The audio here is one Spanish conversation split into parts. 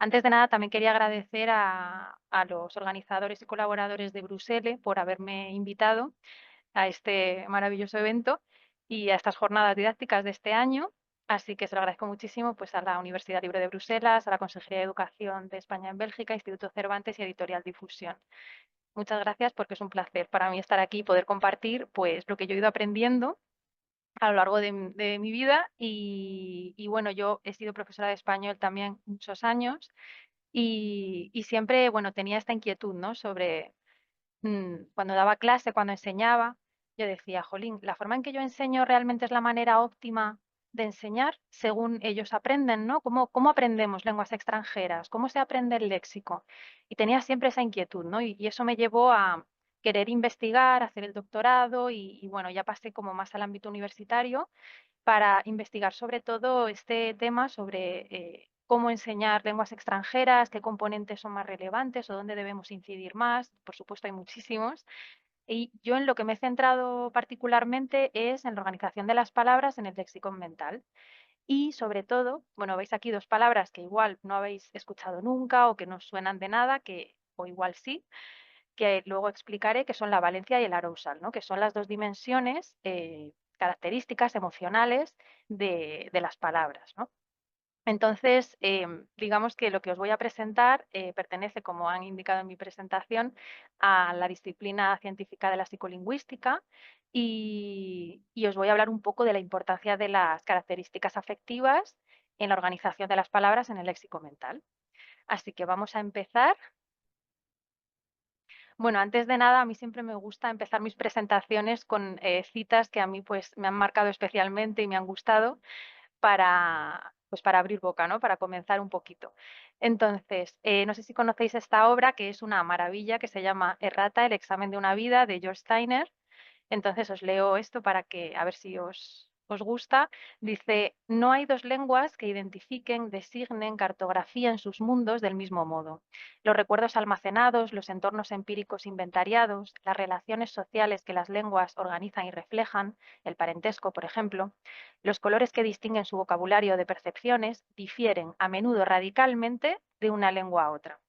Antes de nada, también quería agradecer a los organizadores y colaboradores de Bruselas por haberme invitado a este maravilloso evento y a estas jornadas didácticas de este año. Así que se lo agradezco muchísimo pues, a la Universidad Libre de Bruselas, a la Consejería de Educación de España en Bélgica, Instituto Cervantes y Editorial Difusión. Muchas gracias porque es un placer para mí estar aquí y poder compartir pues, lo que yo he ido aprendiendo a lo largo de mi vida. Y bueno, yo he sido profesora de español también muchos años y siempre, bueno, tenía esta inquietud, ¿no? Sobre cuando daba clase, cuando enseñaba, yo decía, jolín, la forma en que yo enseño realmente es la manera óptima de enseñar según ellos aprenden, ¿no? ¿Cómo aprendemos lenguas extranjeras? ¿Cómo se aprende el léxico? Y tenía siempre esa inquietud, ¿no? Y eso me llevó a querer investigar, hacer el doctorado y bueno, ya pasé como más al ámbito universitario para investigar sobre todo este tema sobre cómo enseñar lenguas extranjeras, qué componentes son más relevantes o dónde debemos incidir más. Por supuesto, hay muchísimos. Y yo en lo que me he centrado particularmente es en la organización de las palabras en el léxico mental. Y sobre todo, bueno, veis aquí dos palabras que igual no habéis escuchado nunca o que no suenan de nada, o igual sí, que luego explicaré, que son la valencia y el arousal, ¿no? Que son las dos dimensiones características emocionales de las palabras, ¿no? Entonces, digamos que lo que os voy a presentar pertenece, como han indicado en mi presentación, a la disciplina científica de la psicolingüística y os voy a hablar un poco de la importancia de las características afectivas en la organización de las palabras en el léxico mental. Así que vamos a empezar. Bueno, antes de nada, a mí siempre me gusta empezar mis presentaciones con citas que a mí pues me han marcado especialmente y me han gustado para abrir boca, ¿no? Para comenzar un poquito. Entonces, no sé si conocéis esta obra, que es una maravilla, que se llama Errata, el examen de una vida, de George Steiner. Entonces os leo esto para que a ver si os gusta. Dice, no hay dos lenguas que identifiquen, designen, cartografíen sus mundos del mismo modo. Los recuerdos almacenados, los entornos empíricos inventariados, las relaciones sociales que las lenguas organizan y reflejan, el parentesco, por ejemplo, los colores que distinguen su vocabulario de percepciones, difieren a menudo radicalmente de una lengua a otra.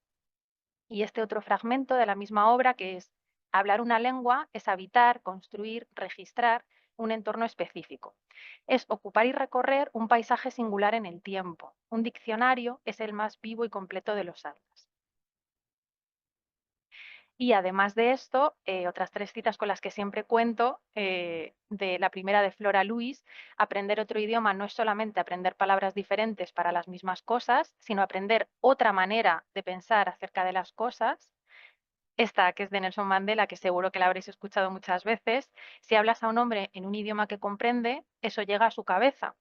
Y este otro fragmento de la misma obra, que es hablar una lengua, es habitar, construir, registrar un entorno específico. Es ocupar y recorrer un paisaje singular en el tiempo. Un diccionario es el más vivo y completo de los atlas. Y además de esto, otras tres citas con las que siempre cuento, de la primera de Flora Lewis, aprender otro idioma no es solamente aprender palabras diferentes para las mismas cosas, sino aprender otra manera de pensar acerca de las cosas. Esta, que es de Nelson Mandela, que seguro que la habréis escuchado muchas veces, si hablas a un hombre en un idioma que comprende, eso llega a su cabeza.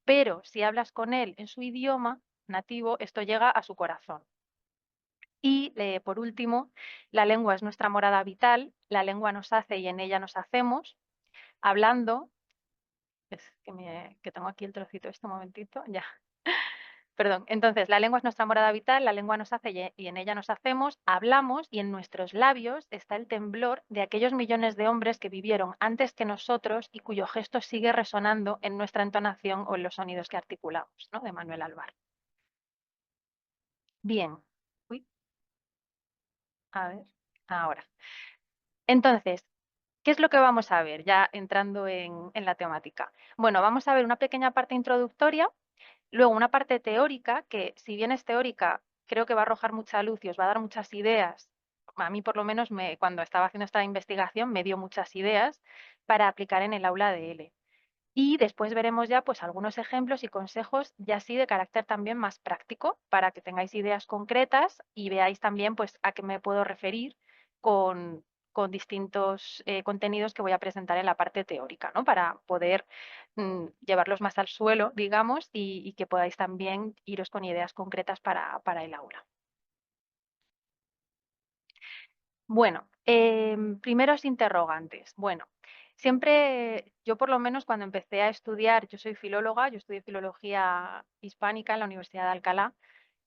Pero si hablas con él en su idioma nativo, esto llega a su corazón. Y por último, la lengua es nuestra morada vital, la lengua nos hace y en ella nos hacemos. Hablando, es que tengo aquí el trocito, este momentito, ya. Perdón, entonces la lengua es nuestra morada vital, la lengua nos hace y en ella nos hacemos, hablamos y en nuestros labios está el temblor de aquellos millones de hombres que vivieron antes que nosotros y cuyo gesto sigue resonando en nuestra entonación o en los sonidos que articulamos, ¿no? De Manuel Alvar. Bien. Uy, a ver, ahora. Entonces, ¿qué es lo que vamos a ver ya entrando en la temática? Bueno, vamos a ver una pequeña parte introductoria. Luego, una parte teórica, que si bien es teórica, creo que va a arrojar mucha luz y os va a dar muchas ideas. A mí, por lo menos, cuando estaba haciendo esta investigación, me dio muchas ideas para aplicar en el aula de L. Y después veremos ya pues algunos ejemplos y consejos ya así de carácter también más práctico para que tengáis ideas concretas y veáis también pues a qué me puedo referir con, con distintos contenidos que voy a presentar en la parte teórica, ¿no? Para poder llevarlos más al suelo, digamos, y que podáis también iros con ideas concretas para el aula. Bueno, primeros interrogantes. Bueno, siempre, yo por lo menos cuando empecé a estudiar, yo soy filóloga, yo estudié filología hispánica en la Universidad de Alcalá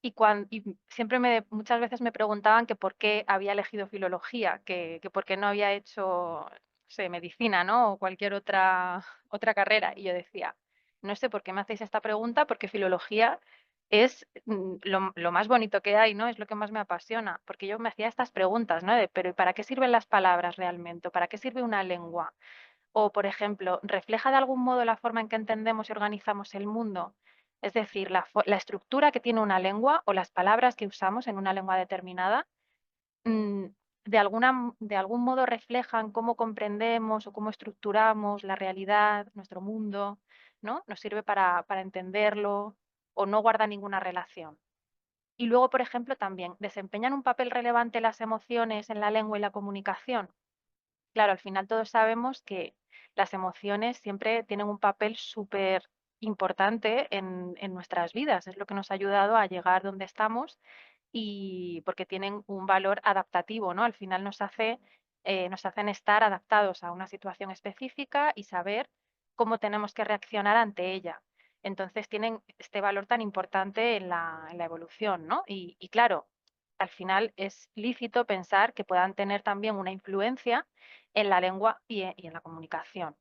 y siempre muchas veces me preguntaban que por qué había elegido filología, que por qué no había hecho, no sé, medicina, ¿no? O cualquier otra carrera. Y yo decía, no sé por qué me hacéis esta pregunta, porque filología es lo más bonito que hay, ¿no? Es lo que más me apasiona, porque yo me hacía estas preguntas, ¿no? De, pero ¿y para qué sirven las palabras realmente? ¿Para qué sirve una lengua? O, por ejemplo, ¿refleja de algún modo la forma en que entendemos y organizamos el mundo? Es decir, la estructura que tiene una lengua o las palabras que usamos en una lengua determinada, mm, de algún modo reflejan cómo comprendemos o cómo estructuramos la realidad, nuestro mundo, ¿no? Nos sirve para entenderlo o no guarda ninguna relación. Y luego, por ejemplo, también, ¿desempeñan un papel relevante las emociones en la lengua y la comunicación? Claro, al final todos sabemos que las emociones siempre tienen un papel súper importante en nuestras vidas. Es lo que nos ha ayudado a llegar donde estamos y porque tienen un valor adaptativo, ¿no? Al final nos hacen estar adaptados a una situación específica y saber cómo tenemos que reaccionar ante ella. Entonces tienen este valor tan importante en la evolución, ¿no? Y claro, al final es lícito pensar que puedan tener también una influencia en la lengua y en la comunicación.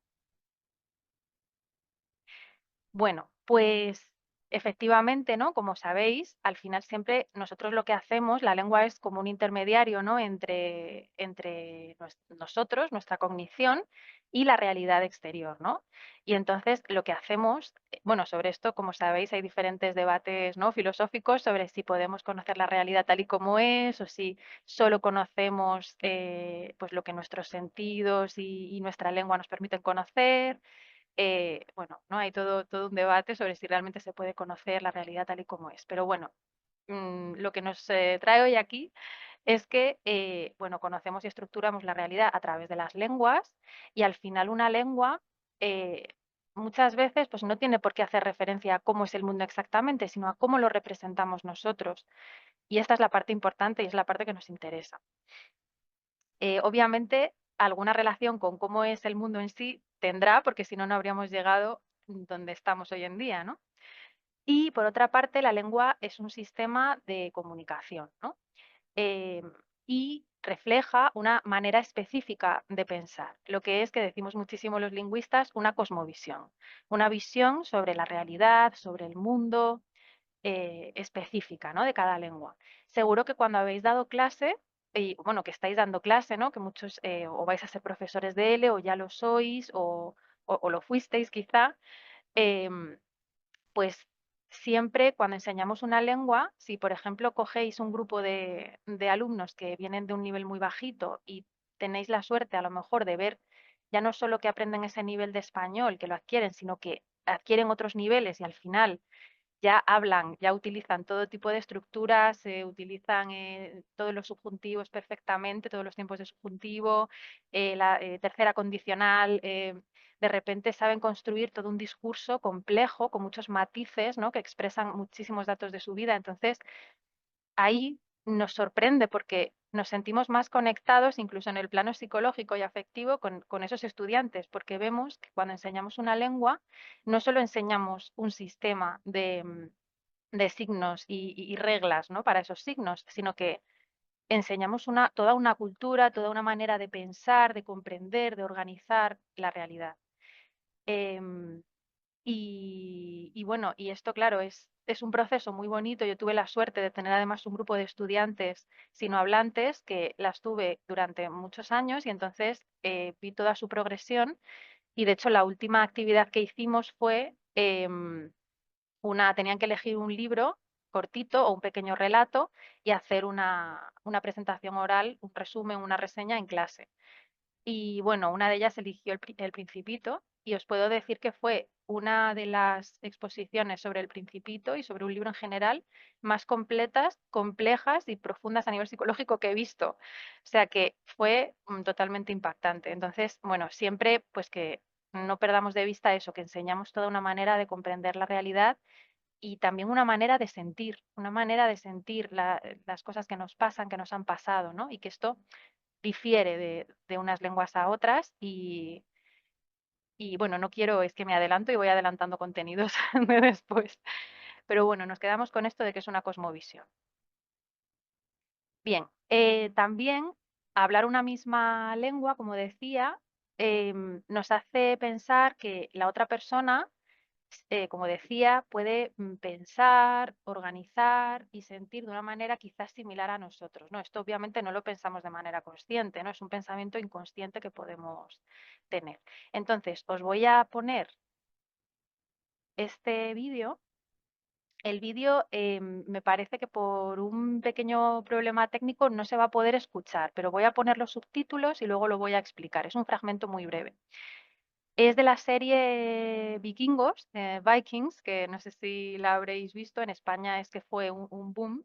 Bueno, pues efectivamente, ¿no? Como sabéis, al final siempre nosotros lo que hacemos, la lengua es como un intermediario, ¿no? Entre nosotros, nuestra cognición y la realidad exterior, ¿no? Y entonces lo que hacemos, bueno, sobre esto, como sabéis, hay diferentes debates, ¿no? Filosóficos sobre si podemos conocer la realidad tal y como es o si solo conocemos pues lo que nuestros sentidos y nuestra lengua nos permiten conocer. Bueno, ¿no? Hay todo un debate sobre si realmente se puede conocer la realidad tal y como es. Pero bueno, lo que nos trae hoy aquí es que, bueno, conocemos y estructuramos la realidad a través de las lenguas y al final una lengua eh, muchas veces pues no tiene por qué hacer referencia a cómo es el mundo exactamente, sino a cómo lo representamos nosotros. Y esta es la parte importante y es la parte que nos interesa. Obviamente, alguna relación con cómo es el mundo en sí tendrá, porque si no, no habríamos llegado donde estamos hoy en día, ¿no? Y por otra parte, la lengua es un sistema de comunicación, ¿no? Em, y refleja una manera específica de pensar, lo que es que decimos muchísimo los lingüistas, una cosmovisión, una visión sobre la realidad, sobre el mundo, específica, ¿no? De cada lengua. Seguro que cuando habéis dado clase, y bueno, que estáis dando clase, ¿no? Que muchos o vais a ser profesores de L o ya lo sois o lo fuisteis quizá, em, pues siempre cuando enseñamos una lengua, si por ejemplo cogéis un grupo de alumnos que vienen de un nivel muy bajito y tenéis la suerte a lo mejor de ver ya no solo que aprenden ese nivel de español, que lo adquieren, sino que adquieren otros niveles y al final ya hablan, ya utilizan todo tipo de estructuras, utilizan todos los subjuntivos perfectamente, todos los tiempos de subjuntivo, la tercera condicional, de repente saben construir todo un discurso complejo con muchos matices, ¿no? Que expresan muchísimos datos de su vida. Entonces, ahí nos sorprende porque nos sentimos más conectados, incluso en el plano psicológico y afectivo, con esos estudiantes, porque vemos que cuando enseñamos una lengua, no solo enseñamos un sistema de signos y reglas, ¿no? Para esos signos, sino que enseñamos toda una cultura, toda una manera de pensar, de comprender, de organizar la realidad. Em, y bueno, y esto, claro, es un proceso muy bonito. Yo tuve la suerte de tener además un grupo de estudiantes sinohablantes que las tuve durante muchos años y entonces vi toda su progresión. Y de hecho, la última actividad que hicimos fue tenían que elegir un libro cortito o un pequeño relato y hacer una presentación oral, un resumen, una reseña en clase. Y bueno, una de ellas eligió el Principito y os puedo decir que fue una de las exposiciones sobre el Principito y sobre un libro en general más completas, complejas y profundas a nivel psicológico que he visto. O sea que fue totalmente impactante. Entonces, bueno, siempre pues que no perdamos de vista eso, que enseñamos toda una manera de comprender la realidad y también una manera de sentir, una manera de sentir las cosas que nos pasan, que nos han pasado, ¿no? Y que esto difiere de unas lenguas a otras y bueno, no quiero, es que me adelanto y voy adelantando contenidos de después. Pero bueno, nos quedamos con esto de que es una cosmovisión. Bien, también hablar una misma lengua, como decía, nos hace pensar que la otra persona como decía, puede pensar, organizar y sentir de una manera quizás similar a nosotros, ¿no? Esto obviamente no lo pensamos de manera consciente, ¿no? Es un pensamiento inconsciente que podemos tener. Entonces, os voy a poner este vídeo. El vídeo me parece que por un pequeño problema técnico no se va a poder escuchar, pero voy a poner los subtítulos y luego lo voy a explicar. Es un fragmento muy breve. Es de la serie Vikingos, Vikings, que no sé si la habréis visto, en España es que fue un boom.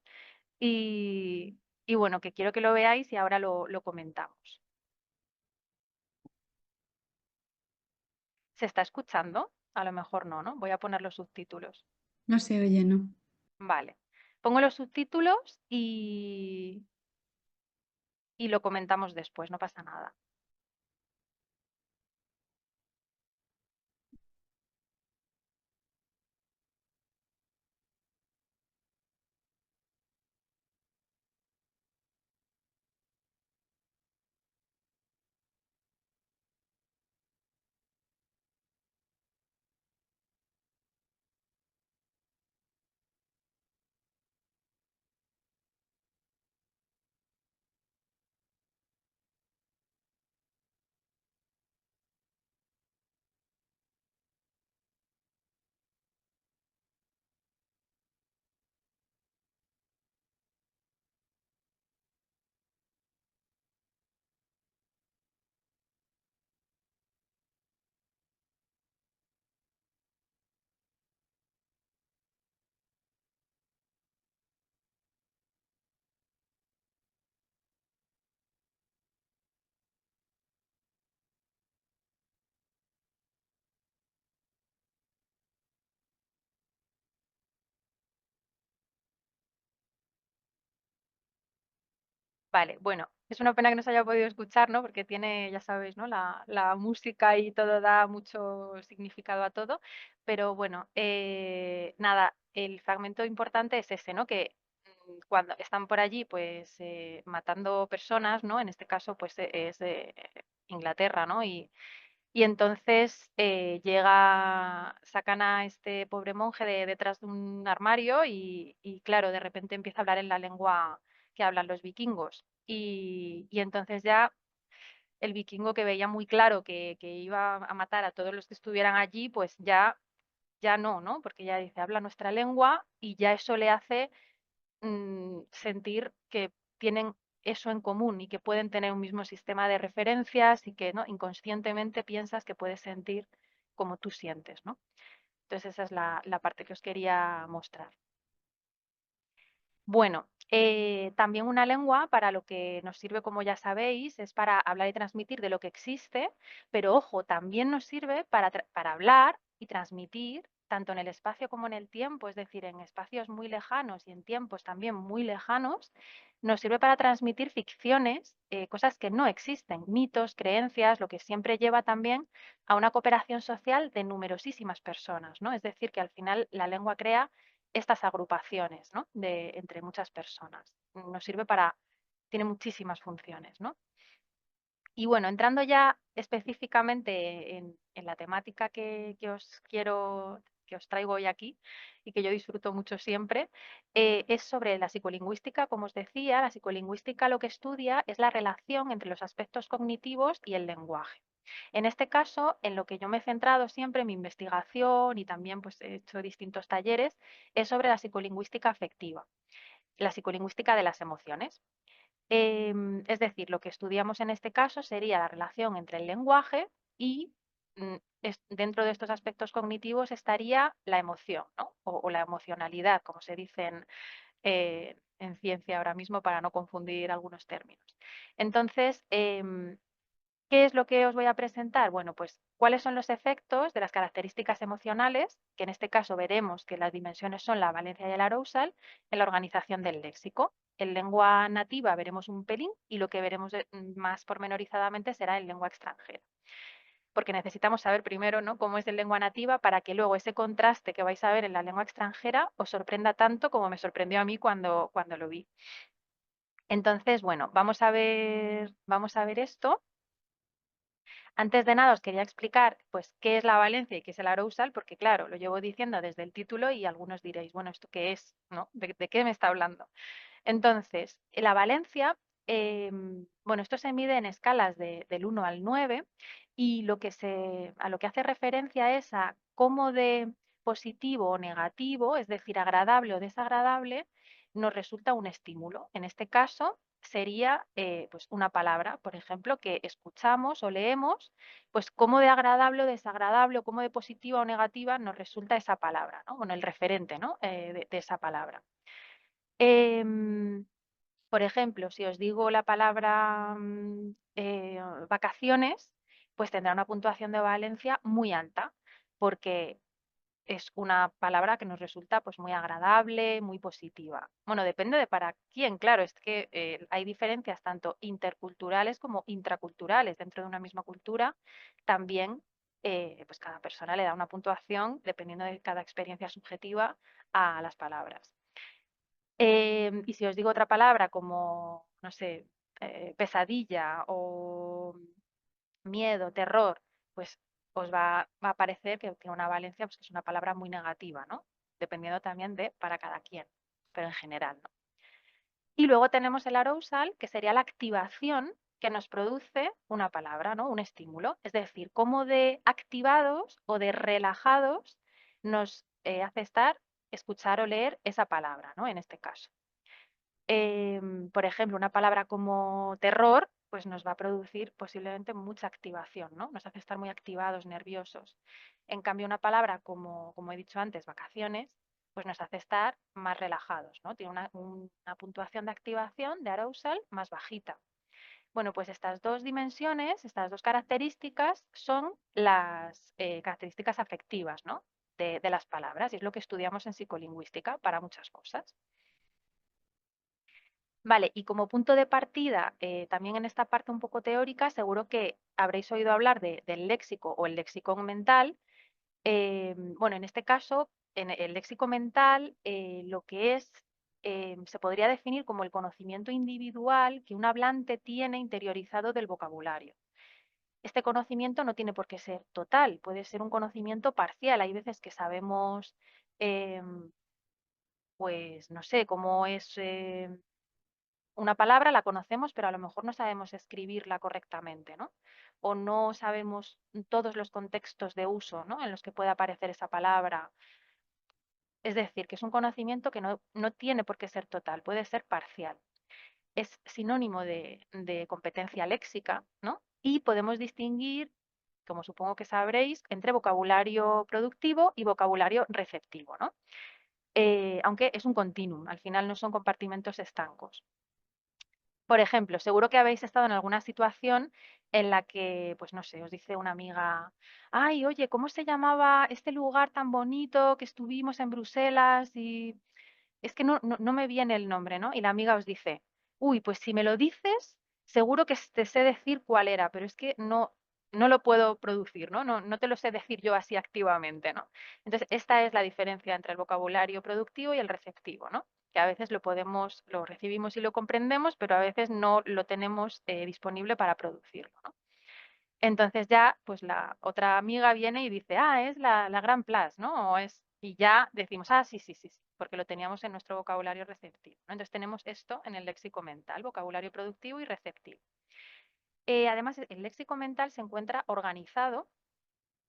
Y, y bueno, que quiero que lo veáis y ahora lo comentamos. ¿Se está escuchando? A lo mejor no, ¿no? Voy a poner los subtítulos. No se oye, ¿no? Vale. Pongo los subtítulos y lo comentamos después, no pasa nada. Vale, bueno, es una pena que no se haya podido escuchar, ¿no? Porque tiene, ya sabéis, ¿no? La música y todo da mucho significado a todo. Pero bueno, nada, el fragmento importante es ese, ¿no? Que cuando están por allí, pues matando personas, ¿no? En este caso, pues es de Inglaterra, ¿no? Y entonces sacan a este pobre monje detrás de un armario y claro, de repente empieza a hablar en la lengua que hablan los vikingos. Y entonces ya el vikingo que veía muy claro que iba a matar a todos los que estuvieran allí, pues ya no, ¿no? Porque ya dice, habla nuestra lengua y ya eso le hace sentir que tienen eso en común y que pueden tener un mismo sistema de referencias y que, ¿no? Inconscientemente piensas que puedes sentir como tú sientes, ¿no? Entonces esa es la parte que os quería mostrar. Bueno, también una lengua para lo que nos sirve, como ya sabéis, es para hablar y transmitir de lo que existe, pero ojo, también nos sirve para hablar y transmitir tanto en el espacio como en el tiempo, es decir, en espacios muy lejanos y en tiempos también muy lejanos, nos sirve para transmitir ficciones, cosas que no existen, mitos, creencias, lo que siempre lleva también a una cooperación social de numerosísimas personas, ¿no? Es decir, que al final la lengua crea estas agrupaciones, ¿no? Entre muchas personas. Nos sirve tiene muchísimas funciones, ¿no? Y bueno, entrando ya específicamente en la temática que os traigo hoy aquí y que yo disfruto mucho siempre, es sobre la psicolingüística. Como os decía, la psicolingüística lo que estudia es la relación entre los aspectos cognitivos y el lenguaje. En este caso, en lo que yo me he centrado siempre en mi investigación y también pues, he hecho distintos talleres, es sobre la psicolingüística afectiva, la psicolingüística de las emociones. Es decir, lo que estudiamos en este caso sería la relación entre el lenguaje y dentro de estos aspectos cognitivos estaría la emoción, ¿no? O la emocionalidad, como se dice en ciencia ahora mismo, para no confundir algunos términos. Entonces, ¿qué es lo que os voy a presentar? Bueno, pues cuáles son los efectos de las características emocionales, que en este caso veremos que las dimensiones son la valencia y el arousal, en la organización del léxico. En lengua nativa veremos un pelín y lo que veremos más pormenorizadamente será en lengua extranjera. Porque necesitamos saber primero, ¿no?, cómo es en lengua nativa para que luego ese contraste que vais a ver en la lengua extranjera os sorprenda tanto como me sorprendió a mí cuando lo vi. Entonces, bueno, vamos a ver esto. Antes de nada, os quería explicar, pues, qué es la valencia y qué es el arousal, porque claro, lo llevo diciendo desde el título y algunos diréis, bueno, ¿esto qué es? ¿No? ¿De qué me está hablando? Entonces, la valencia, bueno, esto se mide en escalas del 1 al 9 y a lo que hace referencia es a cómo de positivo o negativo, es decir, agradable o desagradable, nos resulta un estímulo. En este caso sería pues una palabra, por ejemplo, que escuchamos o leemos, pues cómo de agradable o desagradable o cómo de positiva o negativa nos resulta esa palabra, ¿no? Bueno, el referente, ¿no? De esa palabra. Em, por ejemplo, si os digo la palabra vacaciones, pues tendrá una puntuación de valencia muy alta, porque es una palabra que nos resulta pues muy agradable, muy positiva. Bueno, depende de para quién, claro, es que hay diferencias tanto interculturales como intraculturales dentro de una misma cultura. También, pues cada persona le da una puntuación dependiendo de cada experiencia subjetiva a las palabras. Y si os digo otra palabra como, no sé, pesadilla o miedo, terror, pues os va a parecer que tiene una valencia, pues que es una palabra muy negativa, ¿no? Dependiendo también de para cada quien, pero en general, ¿no? Y luego tenemos el arousal, que sería la activación que nos produce una palabra, ¿no? Un estímulo. Es decir, cómo de activados o de relajados nos hace estar, escuchar o leer esa palabra, ¿no? En este caso. Por ejemplo, una palabra como terror, pues nos va a producir posiblemente mucha activación, ¿no? Nos hace estar muy activados, nerviosos. En cambio, una palabra como he dicho antes, vacaciones, pues nos hace estar más relajados, ¿no? Tiene una puntuación de activación, de arousal, más bajita. Bueno, pues estas dos dimensiones, estas dos características son las características afectivas, ¿no? De las palabras, y es lo que estudiamos en psicolingüística para muchas cosas. Vale, y como punto de partida, también en esta parte un poco teórica, seguro que habréis oído hablar del léxico o el léxico mental. Bueno, en este caso, en el léxico mental, lo que es, se podría definir como el conocimiento individual que un hablante tiene interiorizado del vocabulario. Este conocimiento no tiene por qué ser total, puede ser un conocimiento parcial. Hay veces que sabemos, pues, no sé, cómo es una palabra, la conocemos, pero a lo mejor no sabemos escribirla correctamente, ¿no? O no sabemos todos los contextos de uso, ¿no? En los que puede aparecer esa palabra. Es decir, que es un conocimiento que no tiene por qué ser total, puede ser parcial. Es sinónimo de competencia léxica, ¿no? Y podemos distinguir, como supongo que sabréis, entre vocabulario productivo y vocabulario receptivo, ¿no? Aunque es un continuum, al final no son compartimentos estancos. Por ejemplo, seguro que habéis estado en alguna situación en la que, pues no sé, os dice una amiga, ay, oye, ¿cómo se llamaba este lugar tan bonito que estuvimos en Bruselas? Y es que no me viene el nombre, ¿no? Y la amiga os dice, uy, pues si me lo dices, seguro que te sé decir cuál era, pero es que no lo puedo producir, ¿no? No te lo sé decir yo así activamente, ¿no? Entonces, esta es la diferencia entre el vocabulario productivo y el receptivo, ¿no? Que a veces lo recibimos y lo comprendemos, pero a veces no lo tenemos disponible para producirlo, ¿no? Entonces ya, pues la otra amiga viene y dice, ah, es la Gran Place, ¿no? Y ya decimos, ah, sí, sí, sí, sí, porque lo teníamos en nuestro vocabulario receptivo, ¿no? Entonces tenemos esto en el léxico mental, vocabulario productivo y receptivo. Además, el léxico mental se encuentra organizado,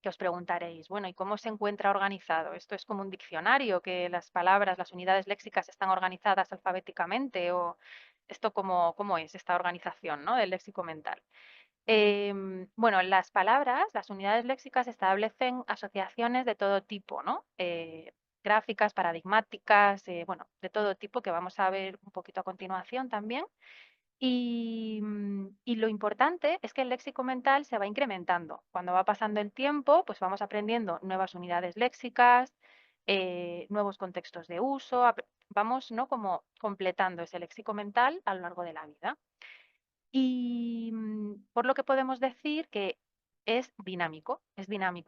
que os preguntaréis, bueno, ¿y cómo se encuentra organizado? ¿Esto es como un diccionario, que las palabras, las unidades léxicas están organizadas alfabéticamente? ¿O esto cómo es esta organización, ¿no? Del léxico mental? Bueno, las palabras, las unidades léxicas establecen asociaciones de todo tipo, ¿no? Gráficas, paradigmáticas, bueno, de todo tipo que vamos a ver un poquito a continuación también. Y lo importante es que el léxico mental se va incrementando. Cuando va pasando el tiempo, pues vamos aprendiendo nuevas unidades léxicas, nuevos contextos de uso, vamos, ¿no? Como completando ese léxico mental a lo largo de la vida. Y por lo que podemos decir que es dinámico,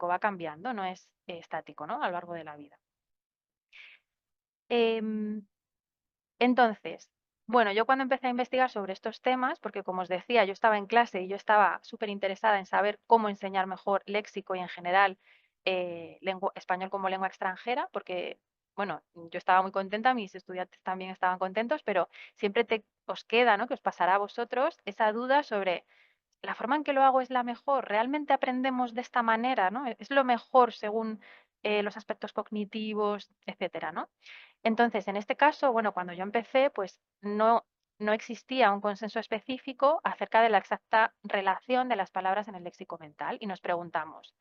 va cambiando, no es estático, ¿no? A lo largo de la vida. Em, entonces, Bueno, yo cuando empecé a investigar sobre estos temas, porque como os decía, yo estaba en clase y yo estaba súper interesada en saber cómo enseñar mejor léxico y en general español como lengua extranjera, porque, bueno, yo estaba muy contenta, mis estudiantes también estaban contentos, pero siempre os queda, ¿no? Que os pasará a vosotros esa duda sobre la forma en que lo hago es la mejor, realmente aprendemos de esta manera, ¿no? Es lo mejor según los aspectos cognitivos, etcétera, ¿no? Entonces, en este caso, bueno, cuando yo empecé, pues no existía un consenso específico acerca de la exacta relación de las palabras en el léxico mental y nos preguntamos,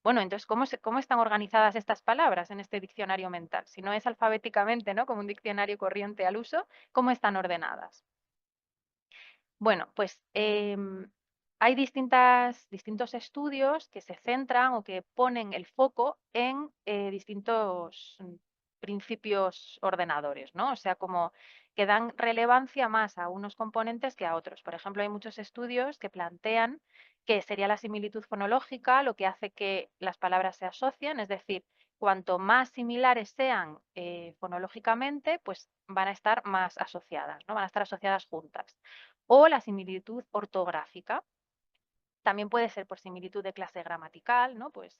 bueno, entonces, ¿cómo están organizadas estas palabras en este diccionario mental? Si no es alfabéticamente, ¿no? Como un diccionario corriente al uso, ¿cómo están ordenadas? Bueno, pues hay distintos estudios que se centran o que ponen el foco en distintos principios ordenadores, ¿no? O sea, como que dan relevancia más a unos componentes que a otros. Por ejemplo, hay muchos estudios que plantean que sería la similitud fonológica lo que hace que las palabras se asocien, es decir, cuanto más similares sean fonológicamente, pues van a estar más asociadas, ¿no? Van a estar asociadas juntas. O la similitud ortográfica. También puede ser por similitud de clase gramatical, ¿no? Pues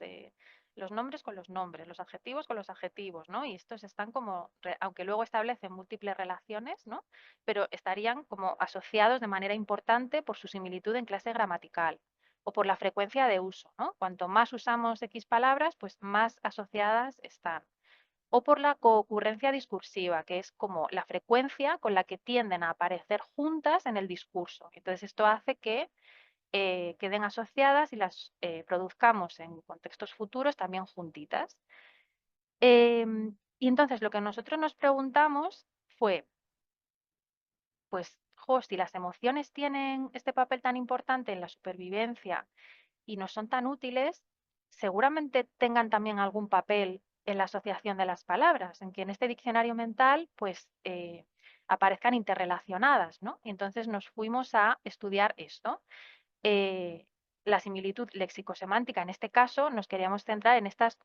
los nombres con los nombres, los adjetivos con los adjetivos, ¿no? Y estos están como, aunque luego establecen múltiples relaciones, ¿no? Pero estarían como asociados de manera importante por su similitud en clase gramatical o por la frecuencia de uso, ¿no? Cuanto más usamos X palabras, pues más asociadas están o por la coocurrencia discursiva, que es como la frecuencia con la que tienden a aparecer juntas en el discurso. Entonces, esto hace que queden asociadas y las produzcamos en contextos futuros también juntitas. Y entonces lo que nosotros nos preguntamos fue, pues, jo, si las emociones tienen este papel tan importante en la supervivencia y no son tan útiles, seguramente tengan también algún papel en la asociación de las palabras, en que en este diccionario mental pues aparezcan interrelacionadas, ¿no? Y entonces nos fuimos a estudiar esto. Eh, la similitud léxico-semántica, en este caso nos queríamos centrar en estas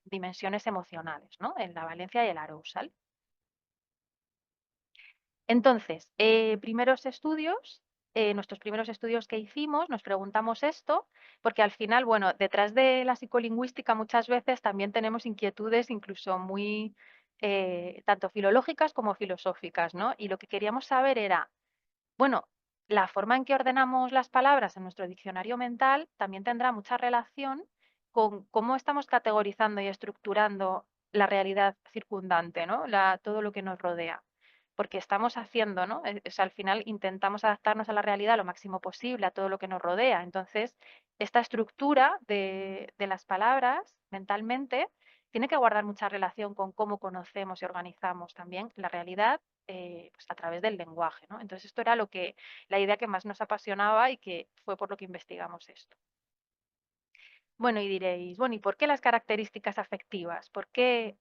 dimensiones emocionales, ¿no? En la valencia y el arousal. Entonces, nuestros primeros estudios que hicimos, nos preguntamos esto, porque al final, bueno, detrás de la psicolingüística muchas veces también tenemos inquietudes incluso muy, tanto filológicas como filosóficas, ¿no? Y lo que queríamos saber era, bueno, la forma en que ordenamos las palabras en nuestro diccionario mental también tendrá mucha relación con cómo estamos categorizando y estructurando la realidad circundante, ¿no? Todo lo que nos rodea. Porque estamos haciendo, ¿no? O sea, al final intentamos adaptarnos a la realidad lo máximo posible, a todo lo que nos rodea. Entonces, esta estructura de las palabras mentalmente tiene que guardar mucha relación con cómo conocemos y organizamos también la realidad pues a través del lenguaje, ¿no? Entonces esto era la idea que más nos apasionaba y que fue por lo que investigamos esto. Bueno, y diréis, bueno, ¿y por qué las características afectivas? ¿Por qué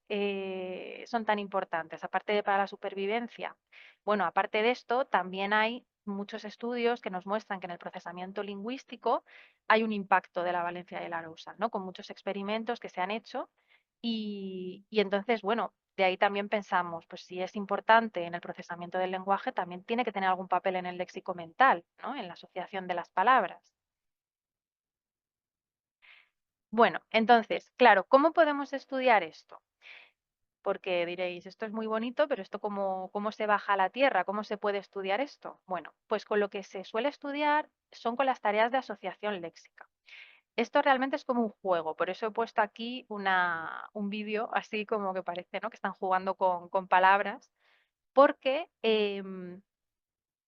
son tan importantes, aparte de para la supervivencia? Bueno, aparte de esto, también hay muchos estudios que nos muestran que en el procesamiento lingüístico hay un impacto de la valencia y el arousal, ¿no? Con muchos experimentos que se han hecho y entonces, bueno, de ahí también pensamos, pues si es importante en el procesamiento del lenguaje, también tiene que tener algún papel en el léxico mental, ¿no? En la asociación de las palabras. Bueno, entonces, claro, ¿cómo podemos estudiar esto? Porque diréis, esto es muy bonito, pero esto cómo se baja a la tierra, ¿cómo se puede estudiar esto? Bueno, pues con lo que se suele estudiar son con las tareas de asociación léxica. Esto realmente es como un juego, por eso he puesto aquí un vídeo así como que parece, ¿no? Que están jugando con palabras, porque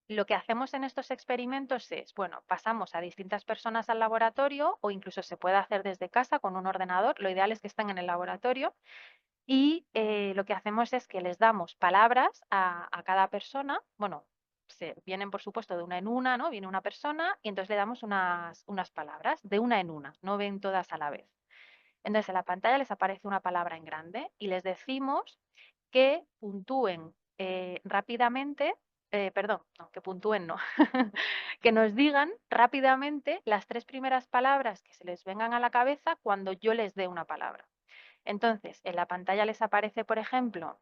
lo que hacemos en estos experimentos es, bueno, pasamos a distintas personas al laboratorio o incluso se puede hacer desde casa con un ordenador. Lo ideal es que estén en el laboratorio y lo que hacemos es que les damos palabras a cada persona. Bueno, vienen por supuesto de una en una, ¿no? Viene una persona y entonces le damos unas palabras de una en una, no ven todas a la vez. Entonces en la pantalla les aparece una palabra en grande y les decimos que puntúen rápidamente, perdón, no, que puntúen no, que nos digan rápidamente las tres primeras palabras que se les vengan a la cabeza cuando yo les dé una palabra. Entonces, en la pantalla les aparece, por ejemplo,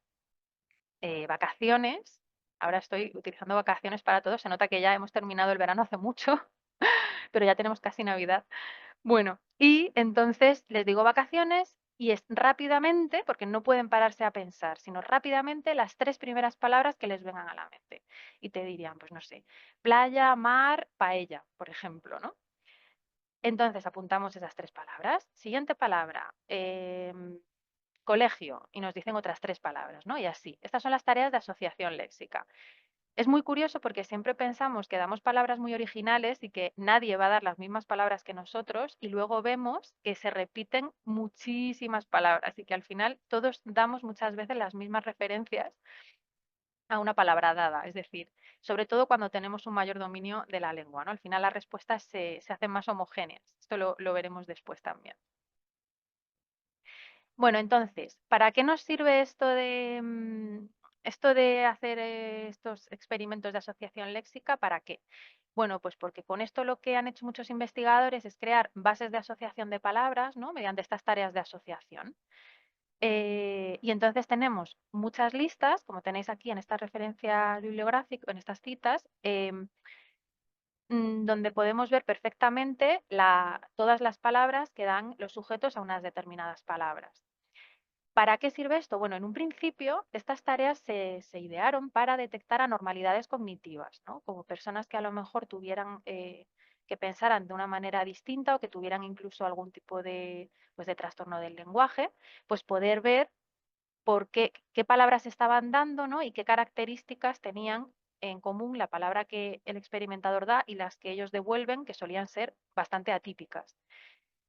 vacaciones, ahora estoy utilizando vacaciones para todo. Se nota que ya hemos terminado el verano hace mucho, pero ya tenemos casi Navidad. Bueno, y entonces les digo vacaciones y es rápidamente, porque no pueden pararse a pensar, sino rápidamente las 3 primeras palabras que les vengan a la mente. Y te dirían, pues no sé, playa, mar, paella, por ejemplo, ¿no? Entonces apuntamos esas 3 palabras. Siguiente palabra, colegio, y nos dicen otras 3 palabras, ¿no? Y así. Estas son las tareas de asociación léxica. Es muy curioso porque siempre pensamos que damos palabras muy originales y que nadie va a dar las mismas palabras que nosotros y luego vemos que se repiten muchísimas palabras y que al final todos damos muchas veces las mismas referencias a una palabra dada. Es decir, sobre todo cuando tenemos un mayor dominio de la lengua, ¿no? Al final las respuestas se hacen más homogéneas. Esto lo veremos después también. Bueno, entonces, ¿para qué nos sirve esto de hacer estos experimentos de asociación léxica? ¿Para qué? Bueno, pues porque con esto lo que han hecho muchos investigadores es crear bases de asociación de palabras, ¿no? Mediante estas tareas de asociación. Y entonces tenemos muchas listas, como tenéis aquí en estas referencias bibliográficas, en estas citas, donde podemos ver perfectamente todas las palabras que dan los sujetos a unas determinadas palabras. ¿Para qué sirve esto? Bueno, en un principio estas tareas se idearon para detectar anormalidades cognitivas, ¿no? Como personas que a lo mejor tuvieran, que pensaran de una manera distinta o que tuvieran incluso algún tipo de, pues, de trastorno del lenguaje, pues poder ver por qué palabras estaban dando, ¿no? Y qué características tenían en común la palabra que el experimentador da y las que ellos devuelven, que solían ser bastante atípicas.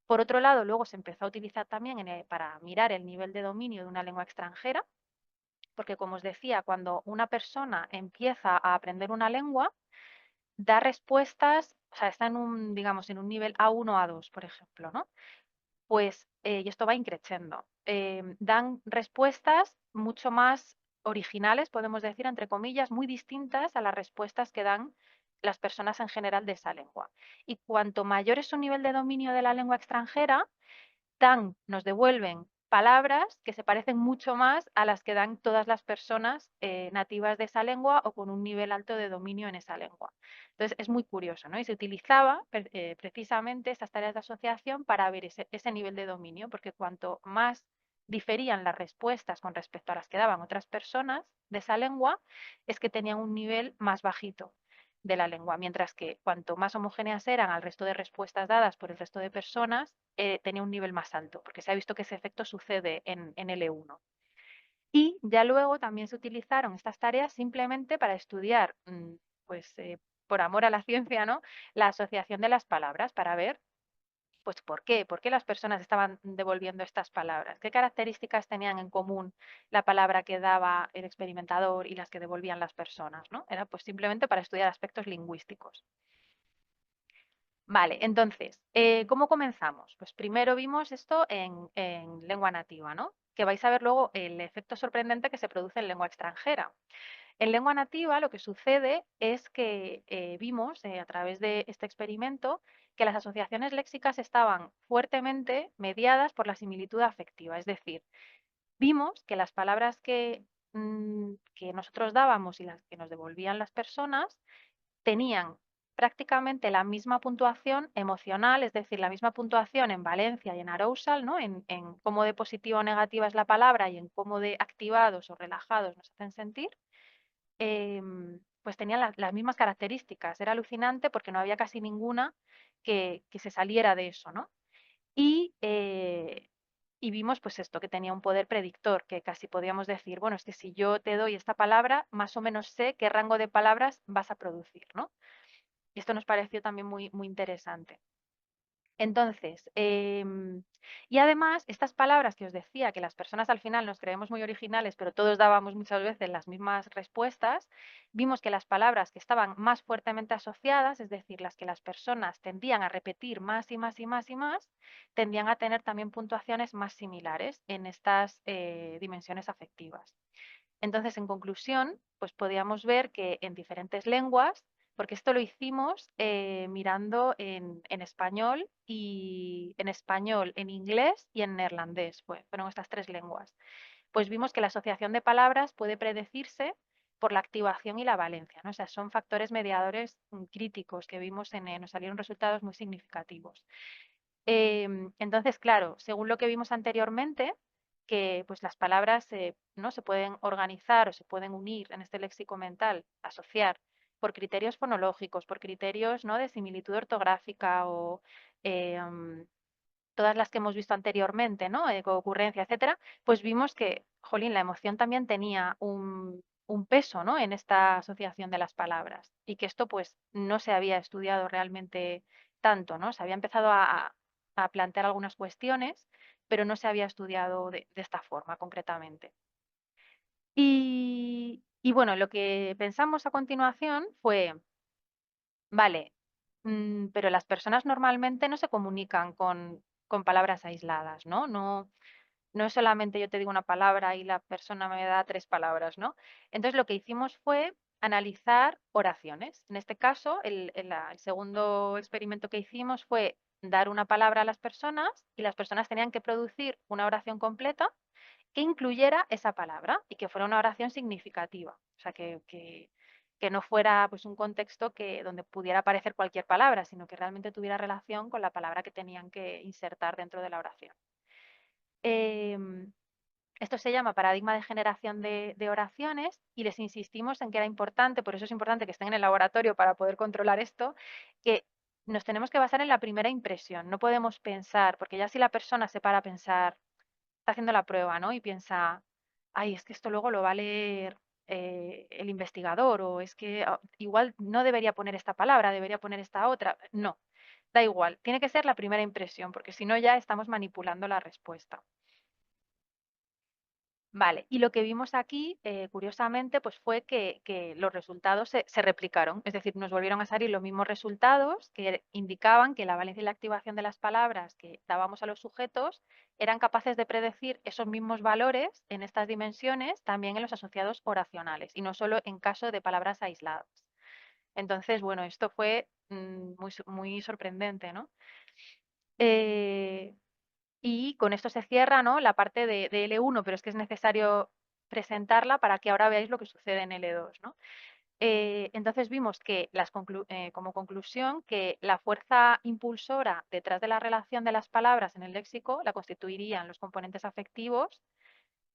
Por otro lado, luego se empezó a utilizar también para mirar el nivel de dominio de una lengua extranjera, porque como os decía, cuando una persona empieza a aprender una lengua, da respuestas, o sea, está en un, digamos, en un nivel A1, A2, por ejemplo, ¿no? Pues, y esto va increciendo, dan respuestas mucho más originales, podemos decir, entre comillas, muy distintas a las respuestas que dan las personas en general de esa lengua. Y cuanto mayor es su nivel de dominio de la lengua extranjera, nos devuelven palabras que se parecen mucho más a las que dan todas las personas nativas de esa lengua o con un nivel alto de dominio en esa lengua. Entonces es muy curioso, ¿no? Y se utilizaba precisamente estas tareas de asociación para ver ese nivel de dominio, porque cuanto más diferían las respuestas con respecto a las que daban otras personas de esa lengua, es que tenían un nivel más bajito de la lengua, mientras que cuanto más homogéneas eran al resto de respuestas dadas por el resto de personas, tenía un nivel más alto, porque se ha visto que ese efecto sucede en L1. Y ya luego también se utilizaron estas tareas simplemente para estudiar, pues por amor a la ciencia, ¿no? La asociación de las palabras, para ver pues ¿por qué? ¿Por qué las personas estaban devolviendo estas palabras? ¿Qué características tenían en común la palabra que daba el experimentador y las que devolvían las personas, ¿no? Era pues simplemente para estudiar aspectos lingüísticos. Vale, entonces, ¿cómo comenzamos? Pues primero vimos esto en lengua nativa, ¿no? Que vais a ver luego el efecto sorprendente que se produce en lengua extranjera. En lengua nativa lo que sucede es que vimos a través de este experimento que las asociaciones léxicas estaban fuertemente mediadas por la similitud afectiva, es decir, vimos que las palabras que nosotros dábamos y las que nos devolvían las personas tenían prácticamente la misma puntuación emocional, es decir, la misma puntuación en valencia y en arousal, ¿no? En cómo de positiva o negativa es la palabra y en cómo de activados o relajados nos hacen sentir, pues tenían las mismas características. Era alucinante porque no había casi ninguna que se saliera de eso, ¿no? Y, y vimos pues esto, que tenía un poder predictor, que casi podíamos decir, bueno, es que si yo te doy esta palabra, más o menos sé qué rango de palabras vas a producir, ¿no? Y esto nos pareció también muy, muy interesante. Entonces, y además, estas palabras que os decía, que las personas al final nos creemos muy originales, pero todos dábamos muchas veces las mismas respuestas, vimos que las palabras que estaban más fuertemente asociadas, es decir, las que las personas tendían a repetir más y más y más y más, tendían a tener también puntuaciones más similares en estas dimensiones afectivas. Entonces, en conclusión, pues podíamos ver que en diferentes lenguas, porque esto lo hicimos mirando en español y en español, en inglés y en neerlandés, fueron estas 3 lenguas. Pues vimos que la asociación de palabras puede predecirse por la activación y la valencia, ¿no? O sea, son factores mediadores críticos que vimos nos salieron resultados muy significativos. Entonces, claro, según lo que vimos anteriormente, que pues las palabras ¿no? se pueden organizar o se pueden unir en este léxico mental, asociar por criterios fonológicos, por criterios ¿no? de similitud ortográfica o todas las que hemos visto anteriormente, ¿no? Concurrencia, etcétera, pues vimos que, jolín, la emoción también tenía un peso, ¿no? En esta asociación de las palabras y que esto pues no se había estudiado realmente tanto, ¿no? Se había empezado a plantear algunas cuestiones, pero no se había estudiado de esta forma concretamente. Y bueno, lo que pensamos a continuación fue, vale, pero las personas normalmente no se comunican con palabras aisladas, ¿no? No es solamente yo te digo una palabra y la persona me da 3 palabras, ¿no? Entonces lo que hicimos fue analizar oraciones. En este caso, el segundo experimento que hicimos fue dar una palabra a las personas y las personas tenían que producir una oración completa que incluyera esa palabra y que fuera una oración significativa. O sea, que no fuera pues, un contexto donde pudiera aparecer cualquier palabra, sino que realmente tuviera relación con la palabra que tenían que insertar dentro de la oración. Em, Esto se llama paradigma de generación de oraciones y les insistimos en que era importante, por eso es importante que estén en el laboratorio para poder controlar esto, que nos tenemos que basar en la primera impresión. No podemos pensar, porque ya si la persona se para a pensar, está haciendo la prueba, ¿no? Y piensa, ay, es que esto luego lo va a leer el investigador o es que igual no debería poner esta palabra, debería poner esta otra. No, da igual, tiene que ser la primera impresión, porque si no ya estamos manipulando la respuesta. Vale, y lo que vimos aquí, curiosamente, pues fue que los resultados se replicaron, es decir, nos volvieron a salir los mismos resultados que indicaban que la valencia y la activación de las palabras que dábamos a los sujetos eran capaces de predecir esos mismos valores en estas dimensiones también en los asociados oracionales y no solo en caso de palabras aisladas. Entonces, bueno, esto fue muy sorprendente, ¿no? Eh, y con esto se cierra, ¿no? La parte de L1, pero es que es necesario presentarla para que ahora veáis lo que sucede en L2, ¿no? Entonces vimos que como conclusión que la fuerza impulsora detrás de la relación de las palabras en el léxico la constituirían los componentes afectivos.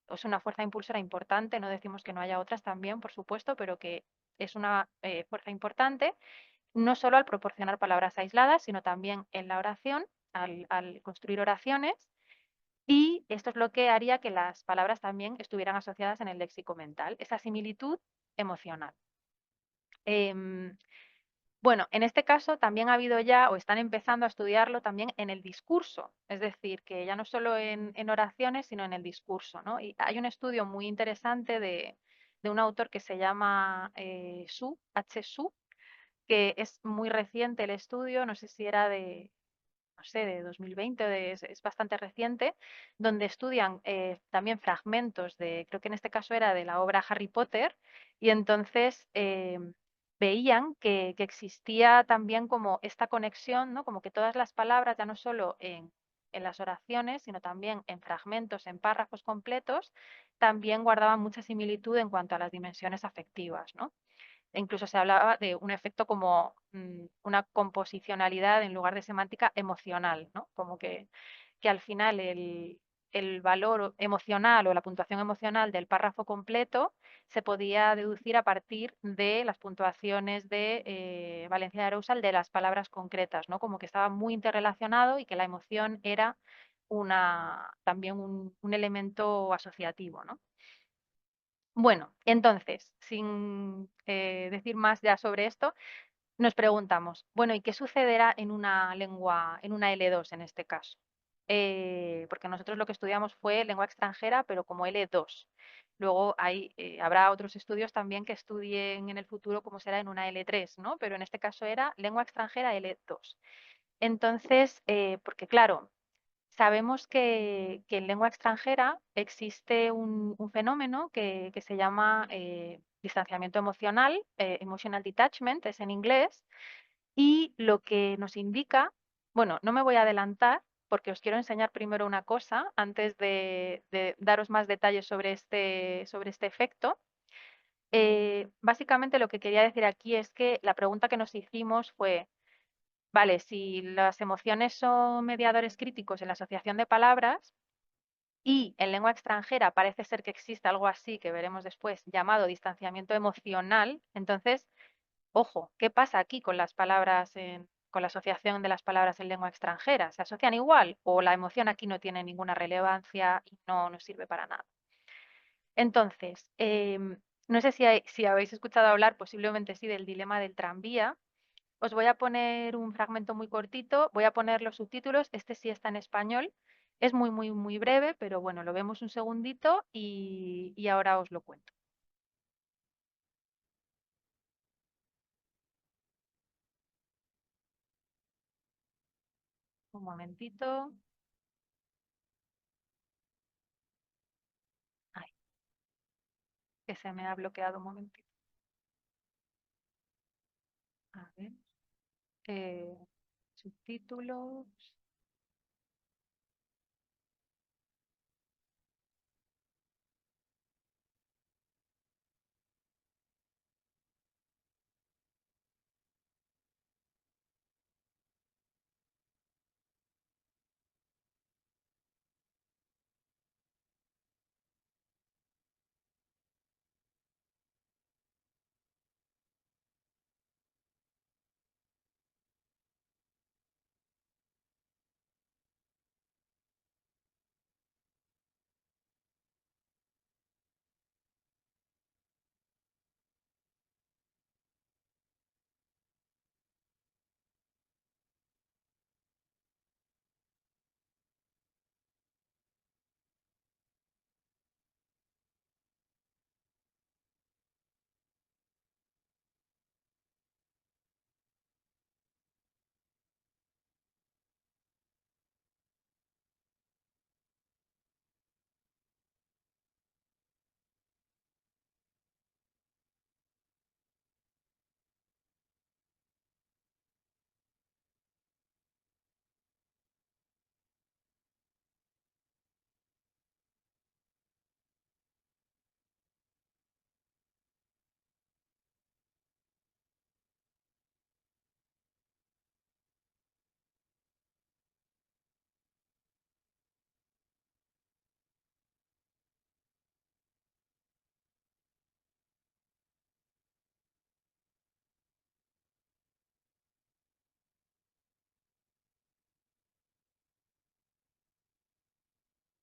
Es una fuerza impulsora importante, no decimos que no haya otras también, por supuesto, pero que es una fuerza importante, no solo al proporcionar palabras aisladas, sino también en la oración, al construir oraciones y esto es lo que haría que las palabras también estuvieran asociadas en el léxico mental, esa similitud emocional. Em, bueno, en este caso también ha habido ya, o están empezando a estudiarlo también en el discurso, es decir, que ya no solo en oraciones, sino en el discurso, ¿no? Y hay un estudio muy interesante de un autor que se llama Su, que es muy reciente el estudio, no sé si era de no sé, de 2020, es bastante reciente, donde estudian también fragmentos creo que en este caso era de la obra Harry Potter, y entonces veían que existía también como esta conexión, ¿no? Como que todas las palabras, ya no solo en las oraciones, sino también en fragmentos, en párrafos completos, también guardaban mucha similitud en cuanto a las dimensiones afectivas, ¿no? E incluso se hablaba de un efecto como una composicionalidad en lugar de semántica emocional, ¿no? Como que al final el valor emocional o la puntuación emocional del párrafo completo se podía deducir a partir de las puntuaciones de Valencia de Arousal de las palabras concretas, ¿no? Como que estaba muy interrelacionado y que la emoción era también un elemento asociativo, ¿no? Bueno, entonces, sin decir más ya sobre esto, nos preguntamos, bueno, ¿y qué sucederá en una lengua, en una L2 en este caso? Porque nosotros lo que estudiamos fue lengua extranjera, pero como L2. Luego habrá otros estudios también que estudien en el futuro cómo será en una L3, ¿no? Pero en este caso era lengua extranjera L2. Entonces, porque claro, sabemos que en lengua extranjera existe un fenómeno que se llama distanciamiento emocional, emotional detachment, es en inglés, y lo que nos indica, bueno, no me voy a adelantar porque os quiero enseñar primero una cosa antes de daros más detalles sobre este efecto. Básicamente lo que quería decir aquí es que la pregunta que nos hicimos fue, vale, si las emociones son mediadores críticos en la asociación de palabras y en lengua extranjera parece ser que existe algo así, que veremos después, llamado distanciamiento emocional, entonces, ojo, ¿qué pasa aquí con las palabras con la asociación de las palabras en lengua extranjera? ¿Se asocian igual o la emoción aquí no tiene ninguna relevancia y no nos sirve para nada? Entonces, no sé si habéis escuchado hablar, posiblemente sí, del dilema del tranvía. Os voy a poner un fragmento muy cortito, voy a poner los subtítulos, este sí está en español, es muy, muy, muy breve, pero bueno, lo vemos un segundito y ahora os lo cuento. Un momentito. Ay, que se me ha bloqueado un momentito. A ver. eh, Subtítulos.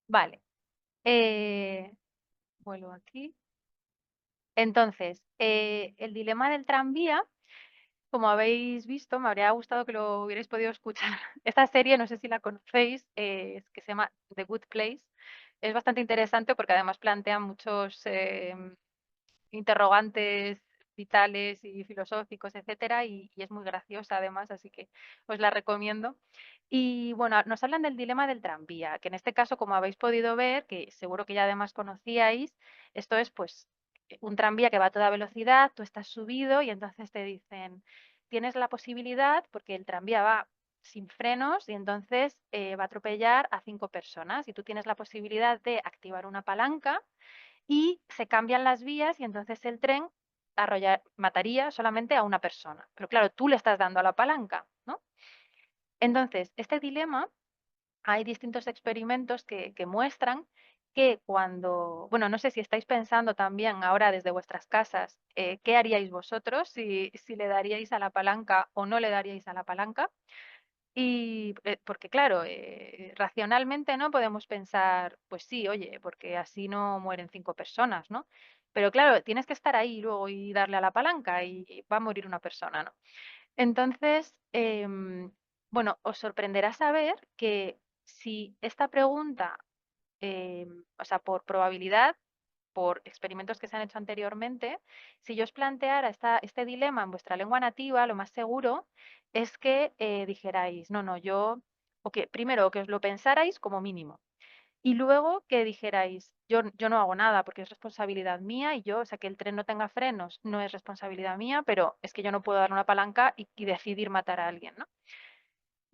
Vale. eh, Vuelvo aquí. Entonces, el dilema del tranvía, como habéis visto, me habría gustado que lo hubierais podido escuchar. Esta serie, no sé si la conocéis, es que se llama The Good Place. Es bastante interesante porque además plantea muchos interrogantes vitales y filosóficos, etcétera, y es muy graciosa además, así que os la recomiendo. Y bueno, nos hablan del dilema del tranvía, que en este caso, como habéis podido ver, que seguro que ya además conocíais, esto es pues un tranvía que va a toda velocidad, tú estás subido y entonces te dicen, tienes la posibilidad, porque el tranvía va sin frenos y entonces va a atropellar a 5 personas y tú tienes la posibilidad de activar una palanca y se cambian las vías y entonces el tren mataría solamente a una persona. Pero claro, tú le estás dando a la palanca, ¿no? Entonces, este dilema, hay distintos experimentos que muestran que cuando, bueno, no sé si estáis pensando también ahora desde vuestras casas, ¿qué haríais vosotros si le daríais a la palanca o no le daríais a la palanca? Y porque claro, racionalmente no podemos pensar, pues sí, oye, porque así no mueren 5 personas, ¿no? Pero claro, tienes que estar ahí luego y darle a la palanca y va a morir una persona, ¿no? Entonces, bueno, os sorprenderá saber que si esta pregunta, o sea, por probabilidad, por experimentos que se han hecho anteriormente, si yo os planteara este dilema en vuestra lengua nativa, lo más seguro es que dijerais, no, no, o que primero que os lo pensarais como mínimo, y luego que dijerais, yo no hago nada porque es responsabilidad mía y yo, o sea, que el tren no tenga frenos no es responsabilidad mía, pero es que yo no puedo dar una palanca y decidir matar a alguien, ¿no?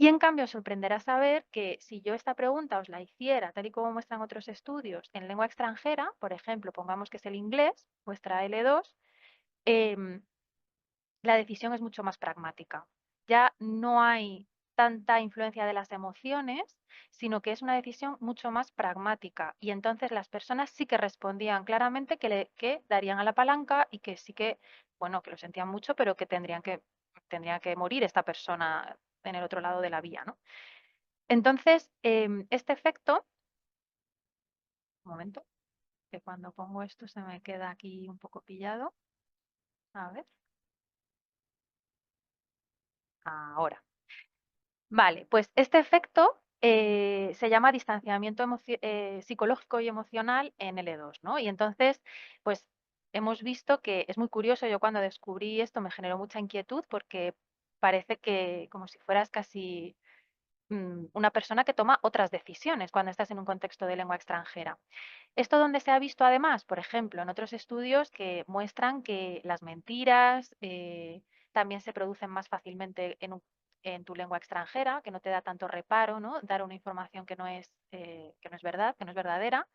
Y en cambio, os sorprenderá saber que si yo esta pregunta os la hiciera, tal y como muestran otros estudios, en lengua extranjera, por ejemplo, pongamos que es el inglés, vuestra L2, em, la decisión es mucho más pragmática. Ya no hay tanta influencia de las emociones, sino que es una decisión mucho más pragmática. Y entonces las personas sí que respondían claramente que darían a la palanca y que sí que, bueno, que lo sentían mucho, pero que tendría que morir esta persona en el otro lado de la vía, ¿no? Entonces, este efecto, un momento, que cuando pongo esto se me queda aquí un poco pillado. A ver, ahora. Vale, pues este efecto se llama distanciamiento psicológico y emocional en L2, ¿no? Y entonces, pues hemos visto que es muy curioso, yo cuando descubrí esto me generó mucha inquietud porque parece que como si fueras casi una persona que toma otras decisiones cuando estás en un contexto de lengua extranjera. ¿Esto donde se ha visto además? Por ejemplo, en otros estudios que muestran que las mentiras también se producen más fácilmente en tu lengua extranjera, que no te da tanto reparo, ¿no? Dar una información que no es verdad, que no es verdadera.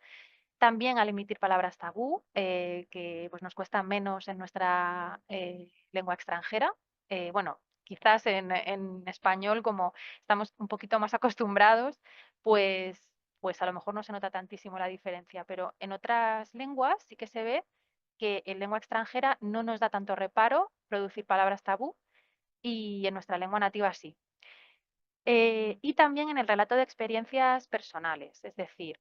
También al emitir palabras tabú, que pues, nos cuesta menos en nuestra lengua extranjera. Bueno, quizás en español, como estamos un poquito más acostumbrados, pues a lo mejor no se nota tantísimo la diferencia, pero en otras lenguas sí que se ve que en lengua extranjera no nos da tanto reparo producir palabras tabú y en nuestra lengua nativa sí. Y también en el relato de experiencias personales, es decir,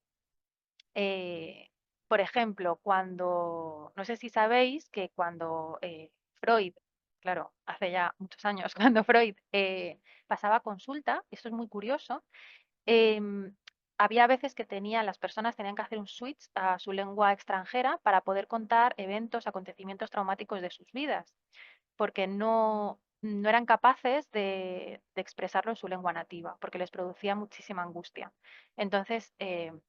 eh, por ejemplo, no sé si sabéis que cuando Freud, claro, hace ya muchos años, cuando Freud pasaba consulta, eso es muy curioso, em, había veces que las personas tenían que hacer un switch a su lengua extranjera para poder contar eventos, acontecimientos traumáticos de sus vidas porque no eran capaces de expresarlo en su lengua nativa, porque les producía muchísima angustia. Entonces,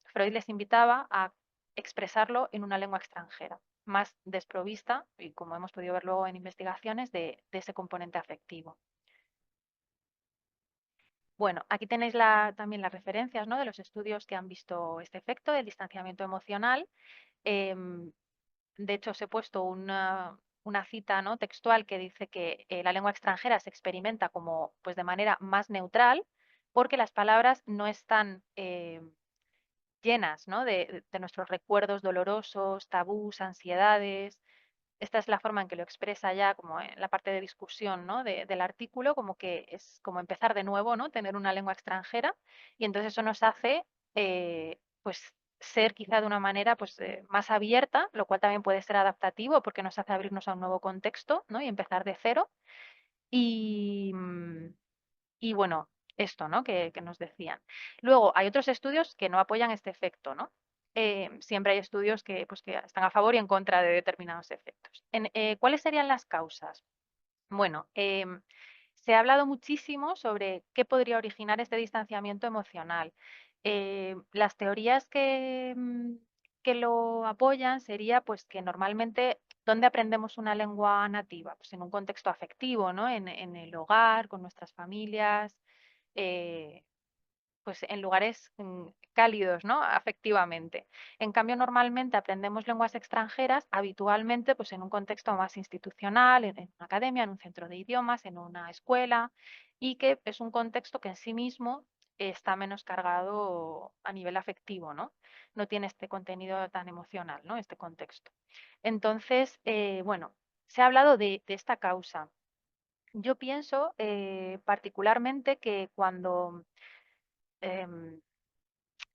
Freud les invitaba a expresarlo en una lengua extranjera, más desprovista, y como hemos podido ver luego en investigaciones, de ese componente afectivo. Bueno, aquí tenéis también las referencias, ¿no? De los estudios que han visto este efecto del distanciamiento emocional. Em, de hecho, os he puesto una cita, ¿no? textual que dice que la lengua extranjera se experimenta como, pues, de manera más neutral porque las palabras no están llenas, ¿no? de nuestros recuerdos dolorosos, tabús, ansiedades. Esta es la forma en que lo expresa ya como en la parte de discusión, ¿no? del artículo, como que es como empezar de nuevo, ¿no? Tener una lengua extranjera y entonces eso nos hace, pues, ser quizá de una manera pues, más abierta, lo cual también puede ser adaptativo porque nos hace abrirnos a un nuevo contexto, ¿no? Y empezar de cero. Y, y bueno, esto, ¿no? Que nos decían. Luego, hay otros estudios que no apoyan este efecto, ¿no? Siempre hay estudios pues, que están a favor y en contra de determinados efectos. ¿Cuáles serían las causas? Bueno, se ha hablado muchísimo sobre qué podría originar este distanciamiento emocional. Las teorías que lo apoyan sería pues que normalmente, ¿dónde aprendemos una lengua nativa? Pues en un contexto afectivo, ¿no? En el hogar, con nuestras familias, eh, pues en lugares cálidos, ¿no? Afectivamente. En cambio, normalmente aprendemos lenguas extranjeras habitualmente pues en un contexto más institucional, en una academia, en un centro de idiomas, en una escuela, y que es un contexto que en sí mismo está menos cargado a nivel afectivo, ¿no? No tiene este contenido tan emocional, ¿no? Este contexto. Entonces, bueno, se ha hablado de esta causa. Yo pienso particularmente que em,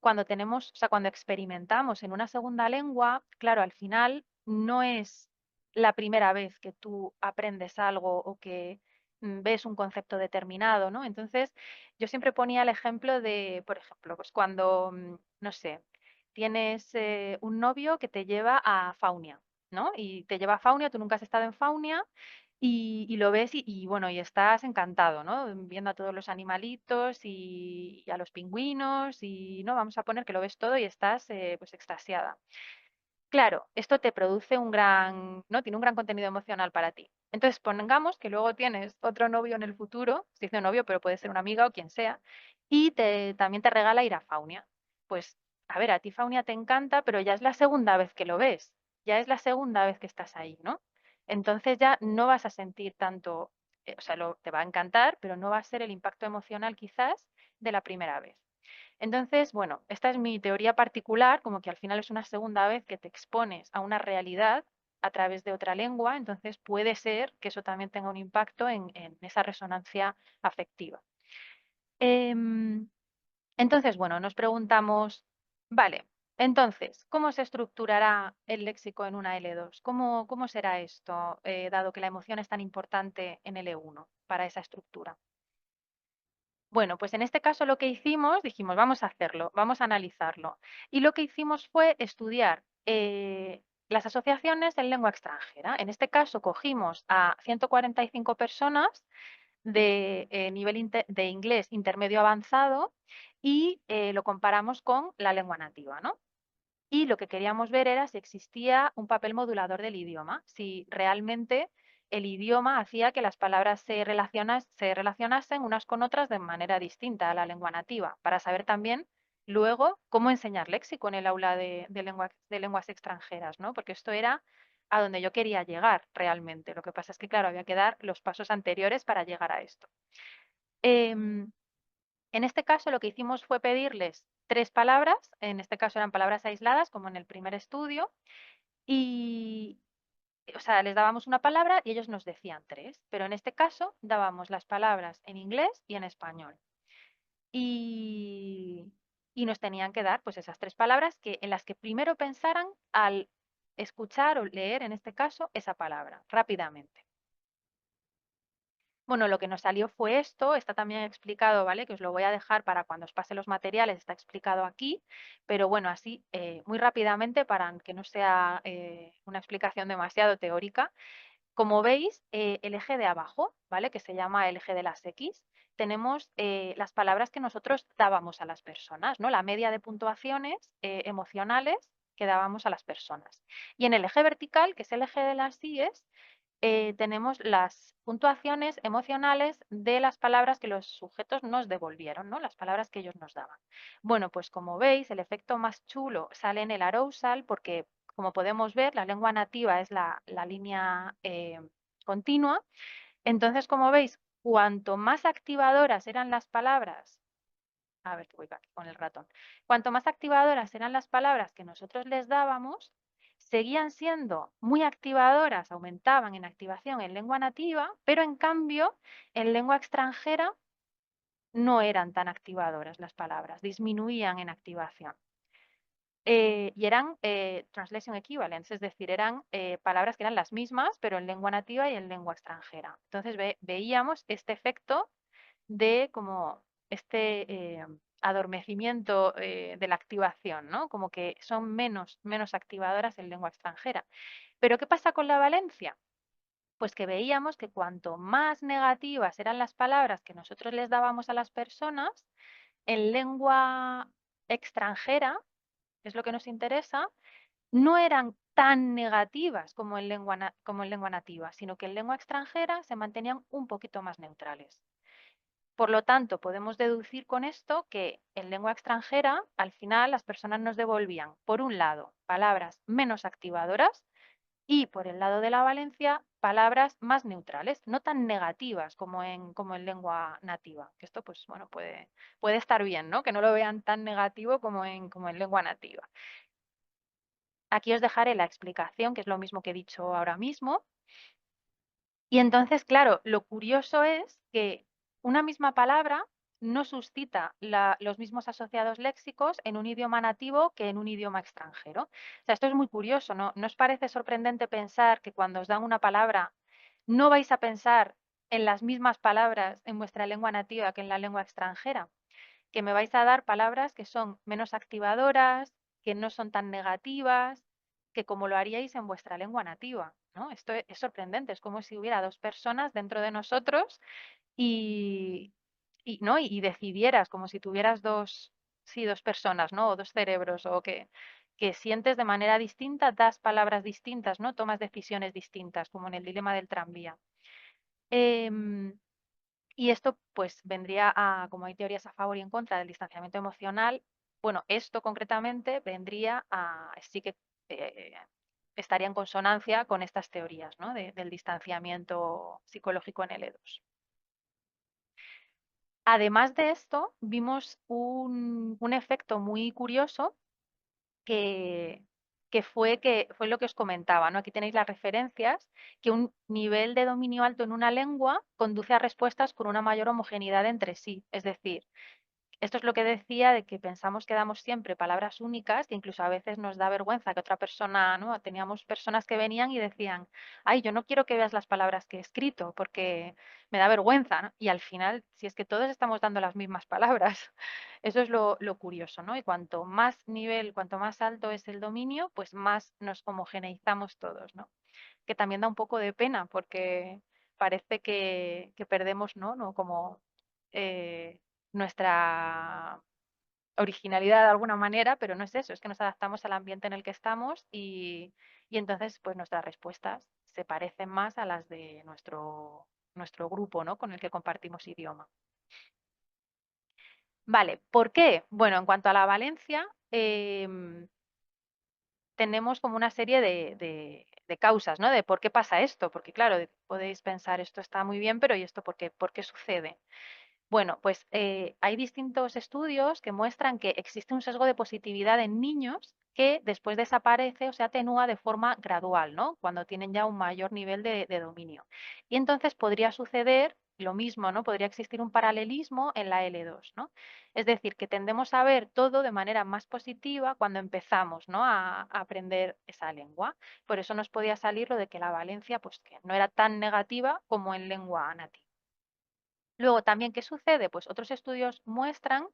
cuando tenemos, o sea, cuando experimentamos en una segunda lengua, claro, al final no es la primera vez que tú aprendes algo o que ves un concepto determinado, ¿no? Entonces, yo siempre ponía el ejemplo de, por ejemplo, pues cuando, no sé, tienes un novio que te lleva a Faunia, ¿no? Y te lleva a Faunia, tú nunca has estado en Faunia y lo ves y bueno, y estás encantado, ¿no? Viendo a todos los animalitos y a los pingüinos y, ¿no? Vamos a poner que lo ves todo y estás, pues, extasiada. Claro, esto te produce ¿no? Tiene un gran contenido emocional para ti. Entonces, pongamos que luego tienes otro novio en el futuro, se dice novio, pero puede ser una amiga o quien sea, y también te regala ir a Faunia. Pues, a ver, a ti Faunia te encanta, pero ya es la segunda vez que lo ves, ya es la segunda vez que estás ahí, ¿no? Entonces ya no vas a sentir tanto, o sea, te va a encantar, pero no va a ser el impacto emocional quizás de la primera vez. Entonces, bueno, esta es mi teoría particular, como que al final es una segunda vez que te expones a una realidad a través de otra lengua, entonces puede ser que eso también tenga un impacto en esa resonancia afectiva. Em, entonces, bueno, nos preguntamos, vale, entonces, ¿cómo se estructurará el léxico en una L2? ¿Cómo será esto, dado que la emoción es tan importante en L1 para esa estructura? Bueno, pues en este caso lo que hicimos, dijimos, vamos a hacerlo, vamos a analizarlo. Y lo que hicimos fue estudiar las asociaciones en lengua extranjera. En este caso cogimos a 145 personas de de inglés intermedio avanzado y lo comparamos con la lengua nativa, ¿no? Y lo que queríamos ver era si existía un papel modulador del idioma, si realmente el idioma hacía que las palabras se relacionasen unas con otras de manera distinta a la lengua nativa, para saber también luego cómo enseñar léxico en el aula de lenguas extranjeras, ¿no? Porque esto era a donde yo quería llegar realmente. Lo que pasa es que, claro, había que dar los pasos anteriores para llegar a esto. Em, en este caso, lo que hicimos fue pedirles 3 palabras, en este caso eran palabras aisladas, como en el primer estudio, y, o sea, les dábamos una palabra y ellos nos decían 3, pero en este caso dábamos las palabras en inglés y en español. Y, y nos tenían que dar pues esas 3 palabras en las que primero pensaran al escuchar o leer, en este caso, esa palabra, rápidamente. Bueno, lo que nos salió fue esto, está también explicado, ¿vale? Que os lo voy a dejar para cuando os pase los materiales, está explicado aquí, pero bueno, así muy rápidamente para que no sea una explicación demasiado teórica. Como veis, el eje de abajo, ¿vale? Que se llama el eje de las X, tenemos las palabras que nosotros dábamos a las personas, ¿no? La media de puntuaciones emocionales que dábamos a las personas. Y en el eje vertical, que es el eje de las Y's, tenemos las puntuaciones emocionales de las palabras que los sujetos nos devolvieron, ¿no? Las palabras que ellos nos daban. Bueno, pues como veis, el efecto más chulo sale en el arousal porque, como podemos ver, la lengua nativa es la línea continua. Entonces, como veis, cuanto más activadoras eran las palabras, a ver, que voy aquí con el ratón. Cuanto más activadoras eran las palabras que nosotros les dábamos, seguían siendo muy activadoras, aumentaban en activación en lengua nativa, pero en cambio en lengua extranjera no eran tan activadoras las palabras, disminuían en activación. Y eran translation equivalents, es decir, eran palabras que eran las mismas, pero en lengua nativa y en lengua extranjera. Entonces veíamos este efecto de como este adormecimiento de la activación, ¿no? Como que son menos activadoras en lengua extranjera. Pero ¿qué pasa con la valencia? Pues que veíamos que cuanto más negativas eran las palabras que nosotros les dábamos a las personas, en lengua extranjera, que es lo que nos interesa, no eran tan negativas como en lengua nativa, sino que en lengua extranjera se mantenían un poquito más neutrales. Por lo tanto, podemos deducir con esto que en lengua extranjera, al final, las personas nos devolvían, por un lado, palabras menos activadoras y, por el lado de la valencia, palabras más neutrales, no tan negativas como en lengua nativa. Que esto, pues, bueno, puede estar bien, ¿no? Que no lo vean tan negativo como en lengua nativa. Aquí os dejaré la explicación, que es lo mismo que he dicho ahora mismo. Y entonces, claro, lo curioso es que una misma palabra no suscita los mismos asociados léxicos en un idioma nativo que en un idioma extranjero. O sea, esto es muy curioso, ¿no? ¿No os parece sorprendente pensar que cuando os dan una palabra no vais a pensar en las mismas palabras en vuestra lengua nativa que en la lengua extranjera? Que me vais a dar palabras que son menos activadoras, que no son tan negativas, que como lo haríais en vuestra lengua nativa, ¿no? Esto es sorprendente, es como si hubiera dos personas dentro de nosotros y, ¿no? Y decidieras, como si tuvieras dos, sí, dos personas, ¿no? O dos cerebros, o que sientes de manera distinta, das palabras distintas, ¿no? Tomas decisiones distintas, como en el dilema del tranvía. Em, y esto pues vendría a, como hay teorías a favor y en contra del distanciamiento emocional, bueno, esto concretamente vendría a, sí que estaría en consonancia con estas teorías, ¿no? Del distanciamiento psicológico en L2. Además de esto, vimos un efecto muy curioso que, que fue lo que os comentaba, ¿no? Aquí tenéis las referencias, que un nivel de dominio alto en una lengua conduce a respuestas con una mayor homogeneidad entre sí. Es decir, esto es lo que decía de que pensamos que damos siempre palabras únicas, que incluso a veces nos da vergüenza que otra persona, ¿no? Teníamos personas que venían y decían, ay, yo no quiero que veas las palabras que he escrito porque me da vergüenza, ¿no? Y al final, si es que todos estamos dando las mismas palabras, eso es lo curioso, ¿no? Y cuanto más nivel, cuanto más alto es el dominio, pues más nos homogeneizamos todos, ¿no? Que también da un poco de pena porque parece que perdemos, ¿no? ¿no? Como eh, nuestra originalidad de alguna manera, pero no es eso, es que nos adaptamos al ambiente en el que estamos y entonces pues nuestras respuestas se parecen más a las de nuestro grupo, ¿no? Con el que compartimos idioma. Vale, ¿por qué? Bueno, en cuanto a la valencia, tenemos como una serie de causas, ¿no? De por qué pasa esto, porque claro, podéis pensar esto está muy bien, pero ¿y esto por qué sucede? Bueno, pues hay distintos estudios que muestran que existe un sesgo de positividad en niños que después desaparece o se atenúa de forma gradual, ¿no? Cuando tienen ya un mayor nivel de dominio. Y entonces podría suceder lo mismo, ¿no? Podría existir un paralelismo en la L2, ¿no? Es decir, que tendemos a ver todo de manera más positiva cuando empezamos, ¿no? A aprender esa lengua. Por eso nos podía salir lo de que la valencia, pues que no era tan negativa como en lengua nativa. Luego, también, ¿qué sucede? Pues otros estudios muestran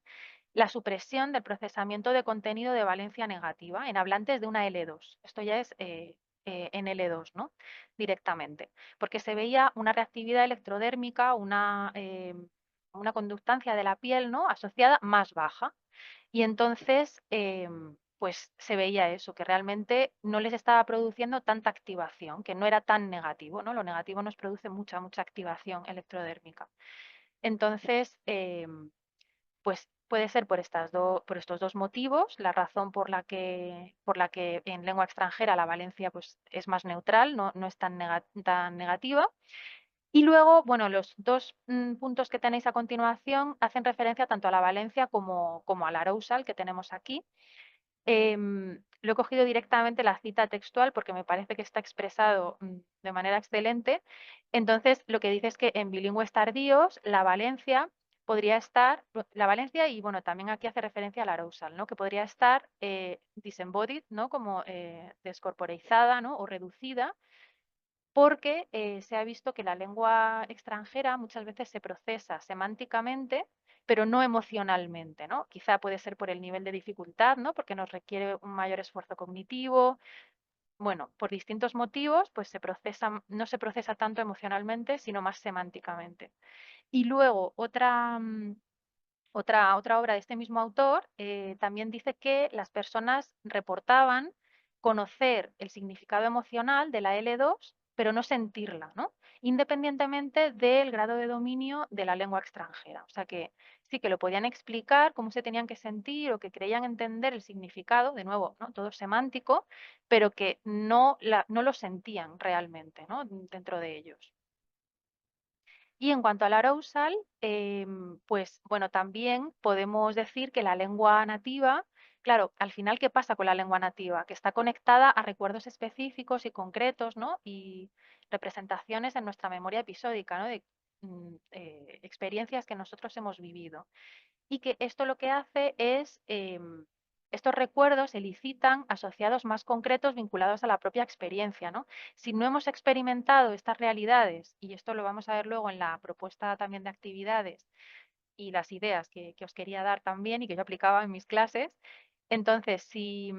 la supresión del procesamiento de contenido de valencia negativa en hablantes de una L2. Esto ya es en L2, ¿no? Directamente. Porque se veía una reactividad electrodérmica, una conductancia de la piel, ¿no? Asociada más baja. Y entonces, pues se veía eso, que realmente no les estaba produciendo tanta activación, que no era tan negativo, ¿no? Lo negativo nos produce mucha, mucha activación electrodérmica. Entonces, pues puede ser por estos dos motivos, la razón por la que en lengua extranjera la valencia pues, es más neutral, no es tan negativa. Y luego, bueno, los dos puntos que tenéis a continuación hacen referencia tanto a la valencia como al arousal que tenemos aquí. Lo he cogido directamente la cita textual porque me parece que está expresado de manera excelente. Entonces, lo que dice es que en bilingües tardíos la valencia podría estar, la valencia y bueno, también aquí hace referencia al arousal, ¿no? Que podría estar disembodied, ¿no? Como descorporeizada, ¿no? O reducida porque se ha visto que la lengua extranjera muchas veces se procesa semánticamente, pero no emocionalmente, ¿no? Quizá puede ser por el nivel de dificultad, ¿no? Porque nos requiere un mayor esfuerzo cognitivo. Bueno, por distintos motivos, pues no se procesa tanto emocionalmente, sino más semánticamente. Y luego otra obra de este mismo autor también dice que las personas reportaban conocer el significado emocional de la L2, pero no sentirla, ¿no? Independientemente del grado de dominio de la lengua extranjera. O sea que sí que lo podían explicar, cómo se tenían que sentir o que creían entender el significado, de nuevo, ¿no? Todo semántico, pero que no lo sentían realmente, ¿no? Dentro de ellos. Y en cuanto al arousal, pues bueno, también podemos decir que la lengua nativa, claro, al final, ¿qué pasa con la lengua nativa? Que está conectada a recuerdos específicos y concretos, ¿no? Y representaciones en nuestra memoria episódica, ¿no? De experiencias que nosotros hemos vivido y que esto lo que hace es, estos recuerdos elicitan asociados más concretos vinculados a la propia experiencia, ¿no? Si no hemos experimentado estas realidades, y esto lo vamos a ver luego en la propuesta también de actividades y las ideas que os quería dar también y que yo aplicaba en mis clases, entonces, si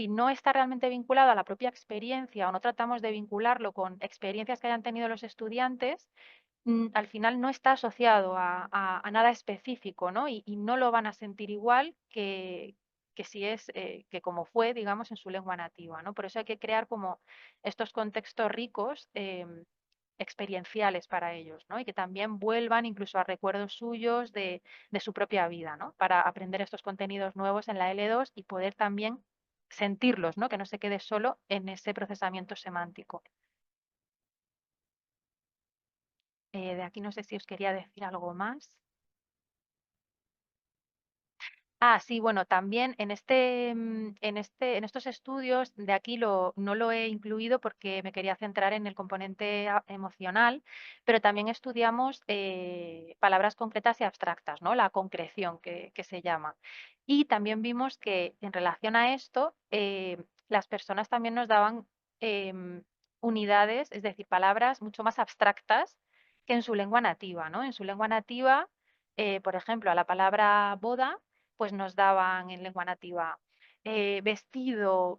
no está realmente vinculado a la propia experiencia o no tratamos de vincularlo con experiencias que hayan tenido los estudiantes, al final no está asociado a nada específico, ¿no? Y no lo van a sentir igual que si es, que como fue, digamos, en su lengua nativa, ¿no? Por eso hay que crear como estos contextos ricos, experienciales para ellos, ¿no? Y que también vuelvan incluso a recuerdos suyos de su propia vida, ¿no? Para aprender estos contenidos nuevos en la L2 y poder también sentirlos, ¿no? Que no se quede solo en ese procesamiento semántico. De aquí no sé si os quería decir algo más. Sí, bueno, también en estos estudios de aquí no lo he incluido porque me quería centrar en el componente emocional, pero también estudiamos palabras concretas y abstractas, ¿no? La concreción que se llama. Y también vimos que en relación a esto, las personas también nos daban em, unidades, es decir, palabras mucho más abstractas que en su lengua nativa, ¿no? En su lengua nativa, por ejemplo, a la palabra boda pues nos daban en lengua nativa vestido,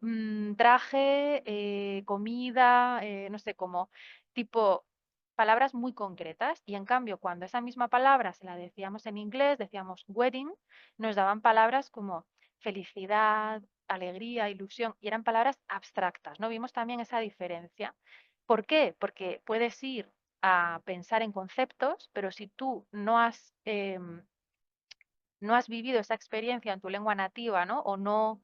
traje, comida, no sé, como tipo palabras muy concretas. Y en cambio, cuando esa misma palabra se la decíamos en inglés, decíamos wedding, nos daban palabras como felicidad, alegría, ilusión, y eran palabras abstractas, ¿no? Vimos también esa diferencia. ¿Por qué? Porque puedes ir a pensar en conceptos, pero si tú no has vivido esa experiencia en tu lengua nativa, ¿no? O no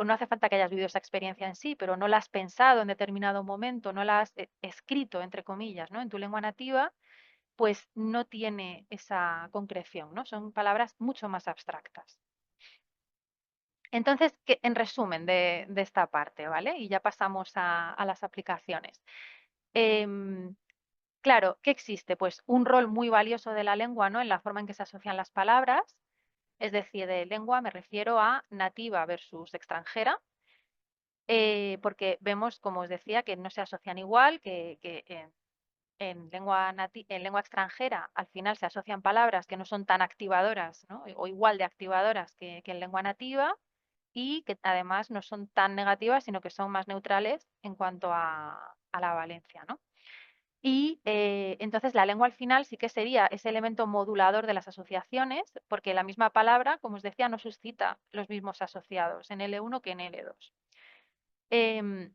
hace falta que hayas vivido esa experiencia en sí, pero no la has pensado en determinado momento, no la has escrito, entre comillas, ¿no? En tu lengua nativa, pues no tiene esa concreción, ¿no? Son palabras mucho más abstractas. Entonces, en resumen de esta parte, ¿vale? Y ya pasamos a las aplicaciones. Em, claro, ¿qué existe? Pues un rol muy valioso de la lengua, ¿no? En la forma en que se asocian las palabras. Es decir, de lengua me refiero a nativa versus extranjera, porque vemos, como os decía, que no se asocian igual, que en lengua extranjera al final se asocian palabras que no son tan activadoras, ¿no? O igual de activadoras que en lengua nativa y que además no son tan negativas, sino que son más neutrales en cuanto a la valencia, ¿no? Y entonces la lengua al final sí que sería ese elemento modulador de las asociaciones, porque la misma palabra, como os decía, no suscita los mismos asociados en L1 que en L2. Em,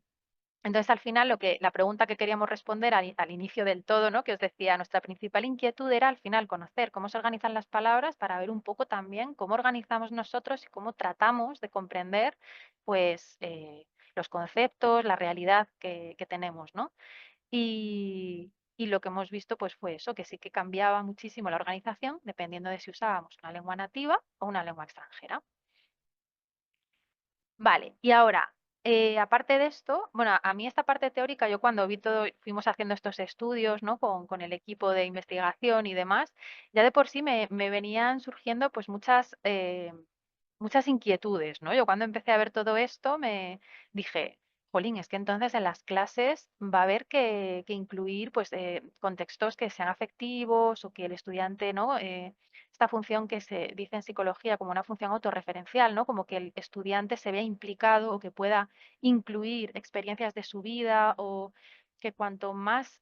entonces al final la pregunta que queríamos responder al inicio del todo, ¿no? Que os decía, nuestra principal inquietud era al final conocer cómo se organizan las palabras para ver un poco también cómo organizamos nosotros y cómo tratamos de comprender pues los conceptos, la realidad que tenemos, ¿no? Y lo que hemos visto pues fue eso, que sí que cambiaba muchísimo la organización dependiendo de si usábamos una lengua nativa o una lengua extranjera. Vale, y ahora, aparte de esto, bueno, a mí esta parte teórica, yo cuando vi todo, fuimos haciendo estos estudios, ¿no? Con el equipo de investigación y demás, ya de por sí me venían surgiendo pues muchas inquietudes, ¿no? Yo cuando empecé a ver todo esto me dije, jolín, es que entonces en las clases va a haber que incluir pues contextos que sean afectivos o que el estudiante, ¿no? Esta función que se dice en psicología como una función autorreferencial, ¿no? Como que el estudiante se vea implicado o que pueda incluir experiencias de su vida o que cuanto más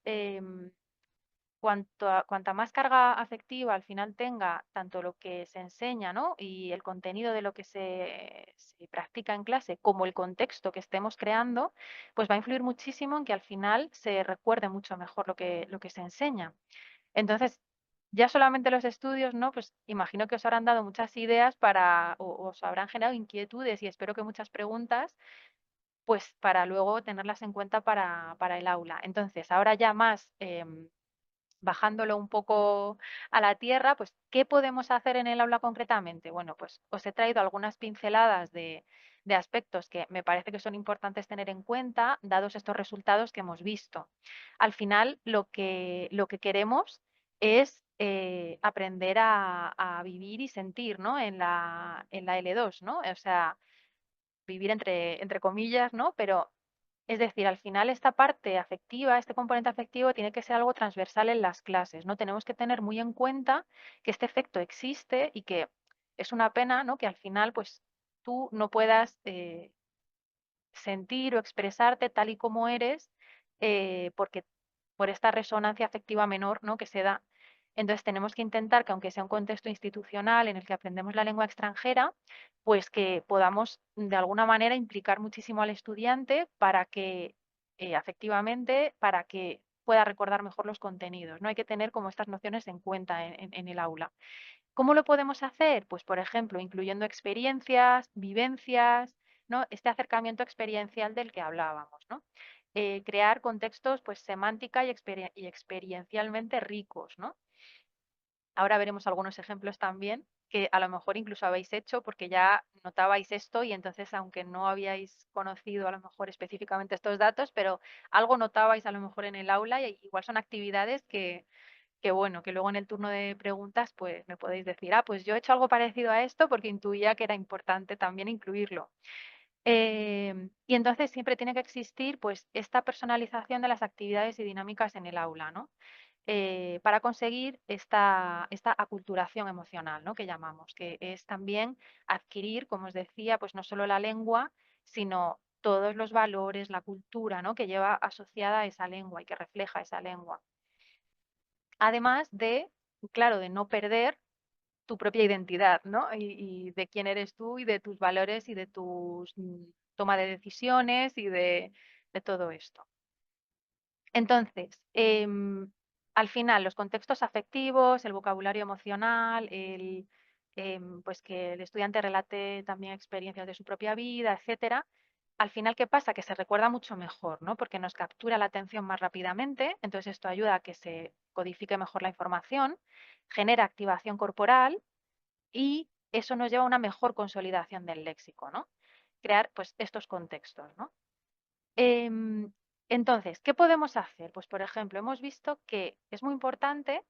cuanta más carga afectiva al final tenga tanto lo que se enseña, ¿no? Y el contenido de lo que se practica en clase, como el contexto que estemos creando, pues va a influir muchísimo en que al final se recuerde mucho mejor lo que se enseña. Entonces, ya solamente los estudios, ¿no? Pues imagino que os habrán dado muchas ideas o os habrán generado inquietudes y espero que muchas preguntas, pues para luego tenerlas en cuenta para el aula. Entonces, ahora ya más bajándolo un poco a la tierra, pues, ¿qué podemos hacer en el aula concretamente? Bueno, pues os he traído algunas pinceladas de aspectos que me parece que son importantes tener en cuenta, dados estos resultados que hemos visto. Al final, lo que queremos es aprender a vivir y sentir, ¿no? En la L2, ¿no? O sea, vivir entre comillas, ¿no? Pero es decir, al final esta parte afectiva, este componente afectivo tiene que ser algo transversal en las clases, ¿no? Tenemos que tener muy en cuenta que este efecto existe y que es una pena, ¿no? Que al final, pues, tú no puedas sentir o expresarte tal y como eres, porque por esta resonancia afectiva menor, ¿no? que se da. Entonces tenemos que intentar que aunque sea un contexto institucional en el que aprendemos la lengua extranjera, pues que podamos de alguna manera implicar muchísimo al estudiante para que afectivamente, para que pueda recordar mejor los contenidos. No hay que tener como estas nociones en cuenta en el aula. ¿Cómo lo podemos hacer? Pues, por ejemplo, incluyendo experiencias, vivencias, ¿no? Este acercamiento experiencial del que hablábamos, ¿no? Crear contextos pues semántica y experiencialmente ricos, ¿no? Ahora veremos algunos ejemplos también que a lo mejor incluso habéis hecho porque ya notabais esto y entonces aunque no habíais conocido a lo mejor específicamente estos datos, pero algo notabais a lo mejor en el aula y igual son actividades que bueno, que luego en el turno de preguntas pues me podéis decir, ah, pues yo he hecho algo parecido a esto porque intuía que era importante también incluirlo. Y entonces siempre tiene que existir pues esta personalización de las actividades y dinámicas en el aula, ¿no? Para conseguir esta aculturación emocional, ¿no? Que llamamos, que es también adquirir, como os decía, pues no solo la lengua, sino todos los valores, la cultura, ¿no? Que lleva asociada a esa lengua y que refleja esa lengua. Además de, claro, de no perder tu propia identidad, ¿no? Y de quién eres tú y de tus valores y de tus toma de decisiones y de todo esto. Entonces, al final, los contextos afectivos, el vocabulario emocional, pues que el estudiante relate también experiencias de su propia vida, etcétera. Al final, ¿qué pasa? Que se recuerda mucho mejor, ¿no? Porque nos captura la atención más rápidamente, entonces esto ayuda a que se codifique mejor la información, genera activación corporal y eso nos lleva a una mejor consolidación del léxico, ¿no? Crear, pues, estos contextos, ¿no? Em, entonces, ¿qué podemos hacer? Pues, por ejemplo, hemos visto que es muy importante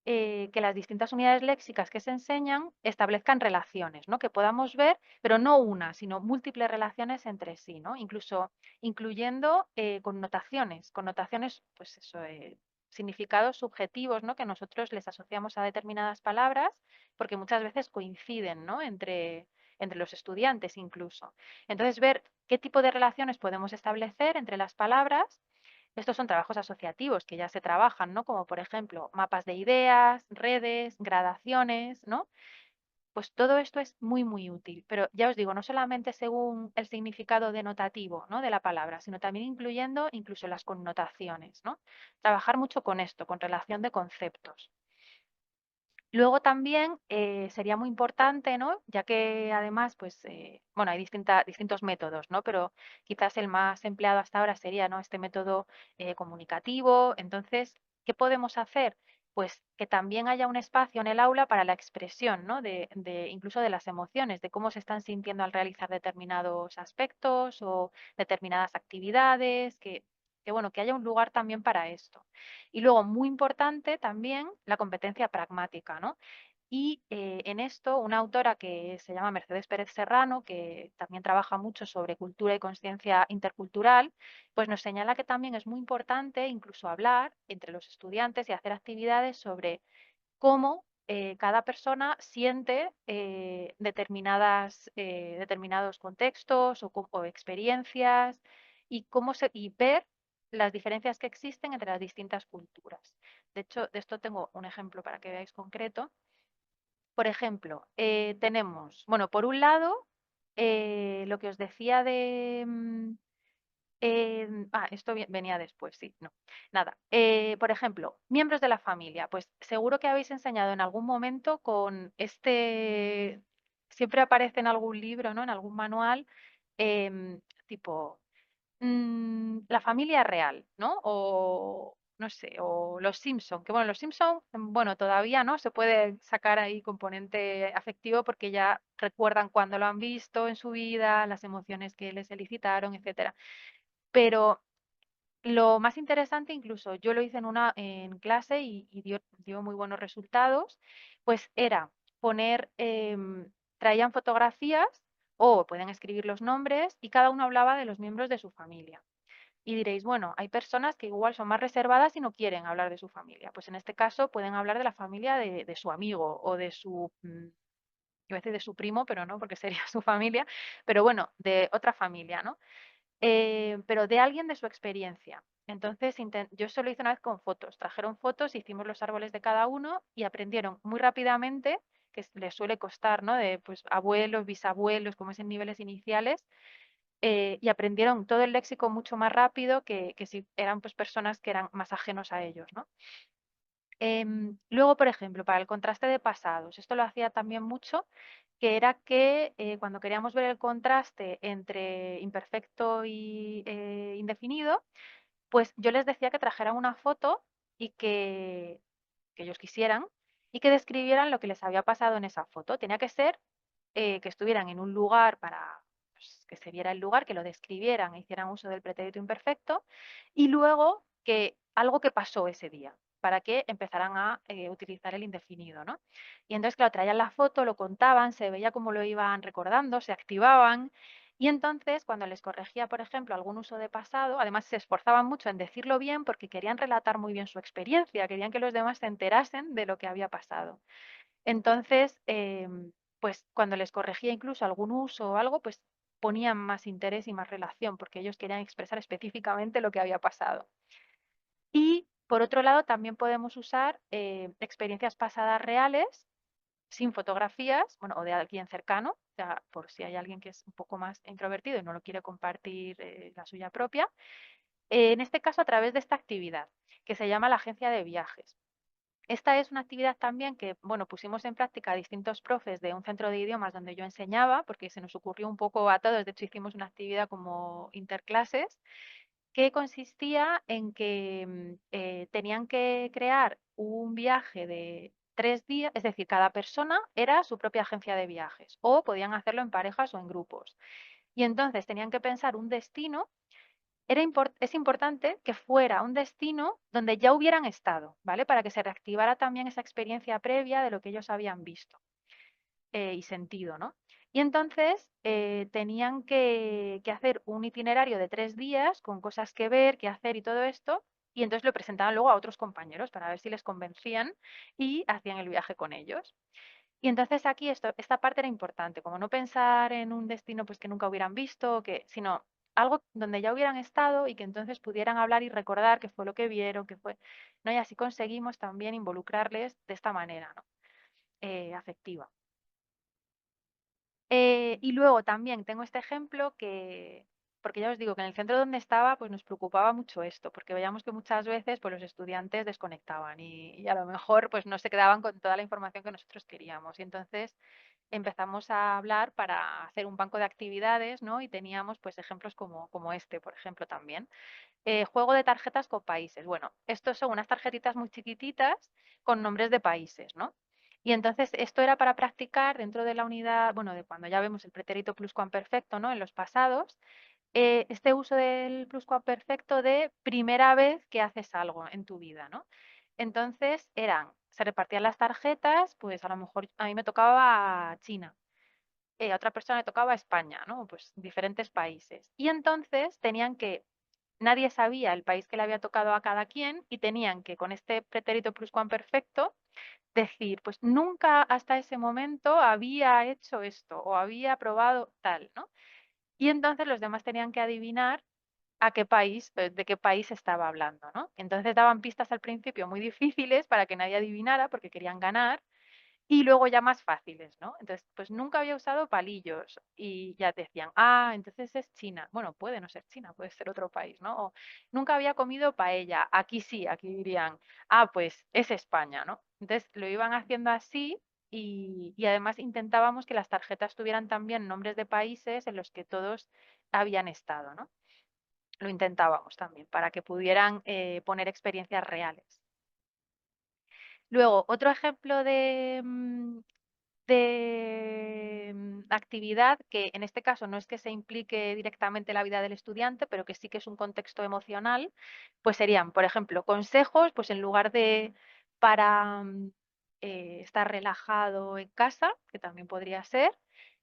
que las distintas unidades léxicas que se enseñan establezcan relaciones, ¿no? Que podamos ver, pero no una, sino múltiples relaciones entre sí, ¿no? Incluso incluyendo connotaciones, pues eso, significados subjetivos, ¿no? Que nosotros les asociamos a determinadas palabras, porque muchas veces coinciden, ¿no? Entre los estudiantes incluso. Entonces, ver qué tipo de relaciones podemos establecer entre las palabras. Estos son trabajos asociativos que ya se trabajan, ¿no? Como por ejemplo, mapas de ideas, redes, gradaciones, ¿no? Pues todo esto es muy, muy útil. Pero ya os digo, no solamente según el significado denotativo, ¿no? De la palabra, sino también incluyendo incluso las connotaciones, ¿no? Trabajar mucho con esto, con relación de conceptos. Luego también sería muy importante, ¿no? Ya que además, pues, bueno, hay distintos métodos, ¿no? Pero quizás el más empleado hasta ahora sería, ¿no? Este método comunicativo. Entonces, ¿qué podemos hacer? Pues que también haya un espacio en el aula para la expresión, ¿no? Incluso de las emociones, de cómo se están sintiendo al realizar determinados aspectos o determinadas actividades, bueno, que haya un lugar también para esto. Y luego, muy importante también, la competencia pragmática, ¿no? Y en esto, una autora que se llama Mercedes Pérez Serrano, que también trabaja mucho sobre cultura y conciencia intercultural, pues nos señala que también es muy importante incluso hablar entre los estudiantes y hacer actividades sobre cómo cada persona siente determinados contextos o experiencias y ver las diferencias que existen entre las distintas culturas. De hecho, de esto tengo un ejemplo para que veáis concreto. Por ejemplo, tenemos, bueno, por un lado, lo que os decía esto venía después, sí, no. Nada. Por ejemplo, miembros de la familia. Pues seguro que habéis enseñado en algún momento con siempre aparece en algún libro, ¿no? En algún manual, tipo, la familia real, ¿no? O no sé, o los Simpson, que bueno, los Simpson, bueno, todavía, ¿no? Se puede sacar ahí componente afectivo porque ya recuerdan cuando lo han visto en su vida, las emociones que les elicitaron, etcétera. Pero lo más interesante, incluso yo lo hice en clase y dio muy buenos resultados, pues era poner, traían fotografías o pueden escribir los nombres y cada uno hablaba de los miembros de su familia. Y diréis, bueno, hay personas que igual son más reservadas y no quieren hablar de su familia. Pues en este caso pueden hablar de la familia de su amigo o de iba a decir de su primo, pero no, porque sería su familia, pero bueno, de otra familia, ¿no? Pero de alguien de su experiencia. Entonces, yo eso lo hice una vez con fotos. Trajeron fotos, hicimos los árboles de cada uno y aprendieron muy rápidamente, que les suele costar, ¿no? De pues abuelos, bisabuelos, como es en niveles iniciales, y aprendieron todo el léxico mucho más rápido que si eran pues personas que eran más ajenos a ellos, ¿no? Luego, por ejemplo, para el contraste de pasados, esto lo hacía también mucho que era que cuando queríamos ver el contraste entre imperfecto y indefinido, pues yo les decía que trajeran una foto y que ellos quisieran y que describieran lo que les había pasado en esa foto. Tenía que ser que estuvieran en un lugar para pues, que se viera el lugar, que lo describieran e hicieran uso del pretérito imperfecto y luego que algo que pasó ese día para que empezaran a utilizar el indefinido, ¿no? Y entonces, claro, traían la foto, lo contaban, se veía cómo lo iban recordando, se activaban y entonces cuando les corregía, por ejemplo, algún uso de pasado, además se esforzaban mucho en decirlo bien porque querían relatar muy bien su experiencia, querían que los demás se enterasen de lo que había pasado. Entonces, pues cuando les corregía incluso algún uso o algo, pues ponían más interés y más relación, porque ellos querían expresar específicamente lo que había pasado. Y por otro lado, también podemos usar experiencias pasadas reales, sin fotografías, bueno, o de alguien cercano, o sea, por si hay alguien que es un poco más introvertido y no lo quiere compartir la suya propia. En este caso, a través de esta actividad, que se llama la agencia de viajes. Esta es una actividad también que, bueno, pusimos en práctica a distintos profes de un centro de idiomas donde yo enseñaba, porque se nos ocurrió un poco a todos, de hecho hicimos una actividad como interclases, que consistía en que tenían que crear un viaje de 3 días, es decir, cada persona era su propia agencia de viajes, o podían hacerlo en parejas o en grupos. Y entonces tenían que pensar un destino es importante que fuera un destino donde ya hubieran estado, ¿vale? Para que se reactivara también esa experiencia previa de lo que ellos habían visto y sentido, ¿no? Y entonces tenían que hacer un itinerario de 3 días con cosas que ver, que hacer y todo esto, y entonces lo presentaban luego a otros compañeros para ver si les convencían y hacían el viaje con ellos. Y entonces aquí esta parte era importante, como no pensar en un destino pues que nunca hubieran visto, sino algo donde ya hubieran estado y que entonces pudieran hablar y recordar qué fue lo que vieron, qué fue, ¿no? Y así conseguimos también involucrarles de esta manera, ¿no? Afectiva. Y luego también tengo este ejemplo porque ya os digo que en el centro donde estaba, pues nos preocupaba mucho esto, porque veíamos que muchas veces pues los estudiantes desconectaban y a lo mejor pues no se quedaban con toda la información que nosotros queríamos. Y entonces empezamos a hablar para hacer un banco de actividades, ¿no? Y teníamos pues ejemplos como este, por ejemplo, también. Juego de tarjetas con países. Bueno, estos son unas tarjetitas muy chiquititas con nombres de países, ¿no? Y entonces esto era para practicar dentro de la unidad, bueno, de cuando ya vemos el pretérito pluscuamperfecto, ¿no? En los pasados, este uso del pluscuamperfecto de primera vez que haces algo en tu vida, ¿no? Entonces se repartían las tarjetas, pues a lo mejor a mí me tocaba China, a otra persona le tocaba España, ¿no? Pues diferentes países. Y entonces nadie sabía el país que le había tocado a cada quien y tenían que con este pretérito pluscuamperfecto decir, pues nunca hasta ese momento había hecho esto o había probado tal, ¿no? Y entonces los demás tenían que adivinar de qué país estaba hablando, ¿no? Entonces daban pistas al principio muy difíciles para que nadie adivinara porque querían ganar y luego ya más fáciles, ¿no? Entonces, pues nunca había usado palillos y ya te decían, ah, entonces es China. Bueno, puede no ser China, puede ser otro país, ¿no? O nunca había comido paella. Aquí sí, aquí dirían, ah, pues es España, ¿no? Entonces lo iban haciendo así y además intentábamos que las tarjetas tuvieran también nombres de países en los que todos habían estado, ¿no? Lo intentábamos también para que pudieran poner experiencias reales. Luego, otro ejemplo de actividad que en este caso no es que se implique directamente la vida del estudiante, pero que sí que es un contexto emocional, pues serían, por ejemplo, consejos, pues en lugar de para estar relajado en casa, que también podría ser,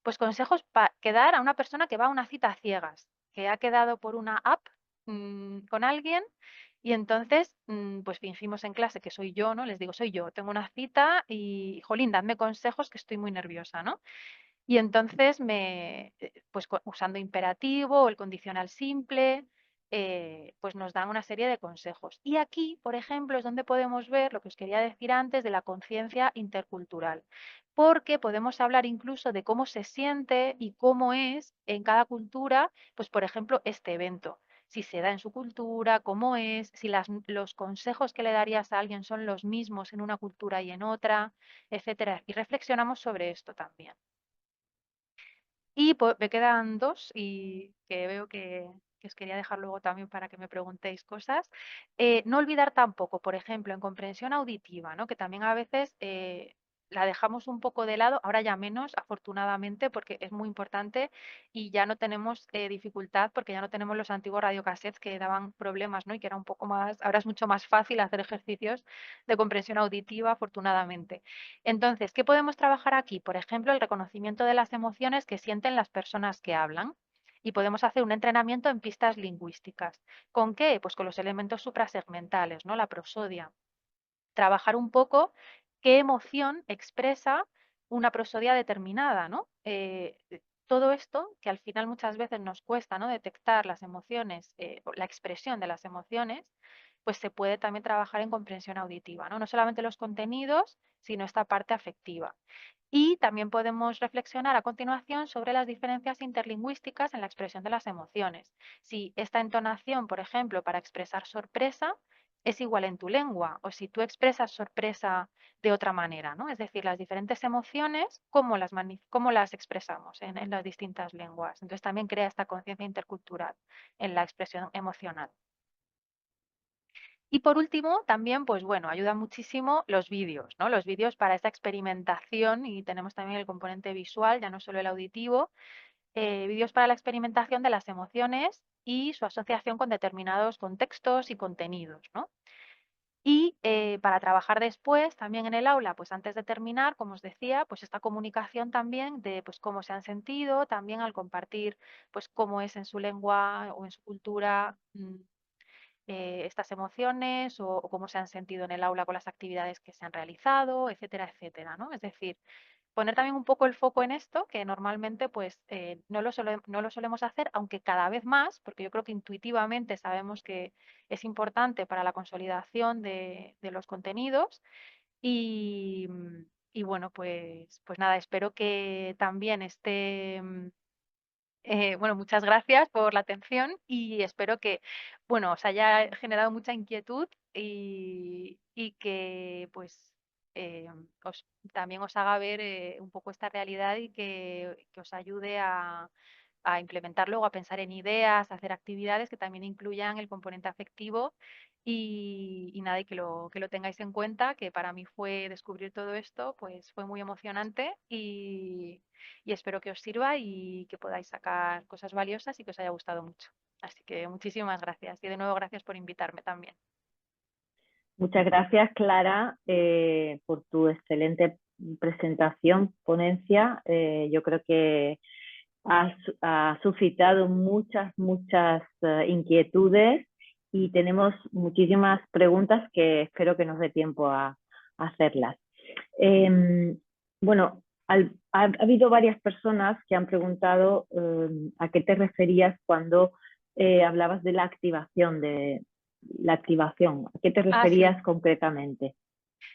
pues consejos para quedar a una persona que va a una cita a ciegas, que ha quedado por una app con alguien y entonces, pues fingimos en clase que soy yo, ¿no? Les digo, soy yo, tengo una cita y, jolín, dadme consejos que estoy muy nerviosa, ¿no? Y entonces pues usando imperativo o el condicional simple, pues nos dan una serie de consejos. Y aquí, por ejemplo, es donde podemos ver lo que os quería decir antes de la conciencia intercultural, porque podemos hablar incluso de cómo se siente y cómo es en cada cultura, pues por ejemplo, este evento. Si se da en su cultura, cómo es, si los consejos que le darías a alguien son los mismos en una cultura y en otra, etcétera. Y reflexionamos sobre esto también. Y me quedan 2 y que veo que os quería dejar luego también para que me preguntéis cosas. No olvidar tampoco, por ejemplo, en comprensión auditiva, ¿no? Que también a veces, la dejamos un poco de lado, ahora ya menos, afortunadamente, porque es muy importante y ya no tenemos, dificultad, porque ya no tenemos los antiguos radiocassettes que daban problemas, ¿no? Y que era un poco más ahora es mucho más fácil hacer ejercicios de comprensión auditiva, afortunadamente. Entonces, ¿qué podemos trabajar aquí? Por ejemplo, el reconocimiento de las emociones que sienten las personas que hablan. Y podemos hacer un entrenamiento en pistas lingüísticas. ¿Con qué? Pues con los elementos suprasegmentales, ¿no? La prosodia. Trabajar un poco qué emoción expresa una prosodia determinada, ¿no? Todo esto, que al final muchas veces nos cuesta, ¿no? Detectar las emociones, o la expresión de las emociones, pues se puede también trabajar en comprensión auditiva, ¿no? No solamente los contenidos, sino esta parte afectiva. Y también podemos reflexionar a continuación sobre las diferencias interlingüísticas en la expresión de las emociones. Si esta entonación, por ejemplo, para expresar sorpresa, es igual en tu lengua, o si tú expresas sorpresa de otra manera, ¿no? Es decir, las diferentes emociones, cómo las expresamos en las distintas lenguas. Entonces también crea esta conciencia intercultural en la expresión emocional. Y por último, también, pues bueno, ayuda muchísimo los vídeos, ¿no? Los vídeos para esta experimentación y tenemos también el componente visual, ya no solo el auditivo, vídeos para la experimentación de las emociones y su asociación con determinados contextos y contenidos, ¿no? Y para trabajar después, también en el aula, pues antes de terminar, como os decía, pues esta comunicación también de pues cómo se han sentido, también al compartir pues cómo es en su lengua o en su cultura estas emociones o cómo se han sentido en el aula con las actividades que se han realizado, etcétera, etcétera, ¿no? Es decir, poner también un poco el foco en esto, que normalmente pues no lo solemos hacer, aunque cada vez más, porque yo creo que intuitivamente sabemos que es importante para la consolidación de los contenidos y, y bueno, pues nada, espero que también bueno, muchas gracias por la atención y espero que, bueno, os haya generado mucha inquietud y que, pues, eh, también os haga ver un poco esta realidad y que os ayude a implementar luego, a pensar en ideas, a hacer actividades que también incluyan el componente afectivo y nada, y que lo tengáis en cuenta, que para mí fue descubrir todo esto, pues fue muy emocionante y espero que os sirva y que podáis sacar cosas valiosas y que os haya gustado mucho. Así que muchísimas gracias y de nuevo gracias por invitarme también. Muchas gracias, Clara, por tu excelente presentación, ponencia. Yo creo que has suscitado muchas inquietudes y tenemos muchísimas preguntas que espero que nos dé tiempo a hacerlas. Bueno, ha habido varias personas que han preguntado a qué te referías cuando hablabas de la activación, ¿A qué te Ah, sí. referías concretamente?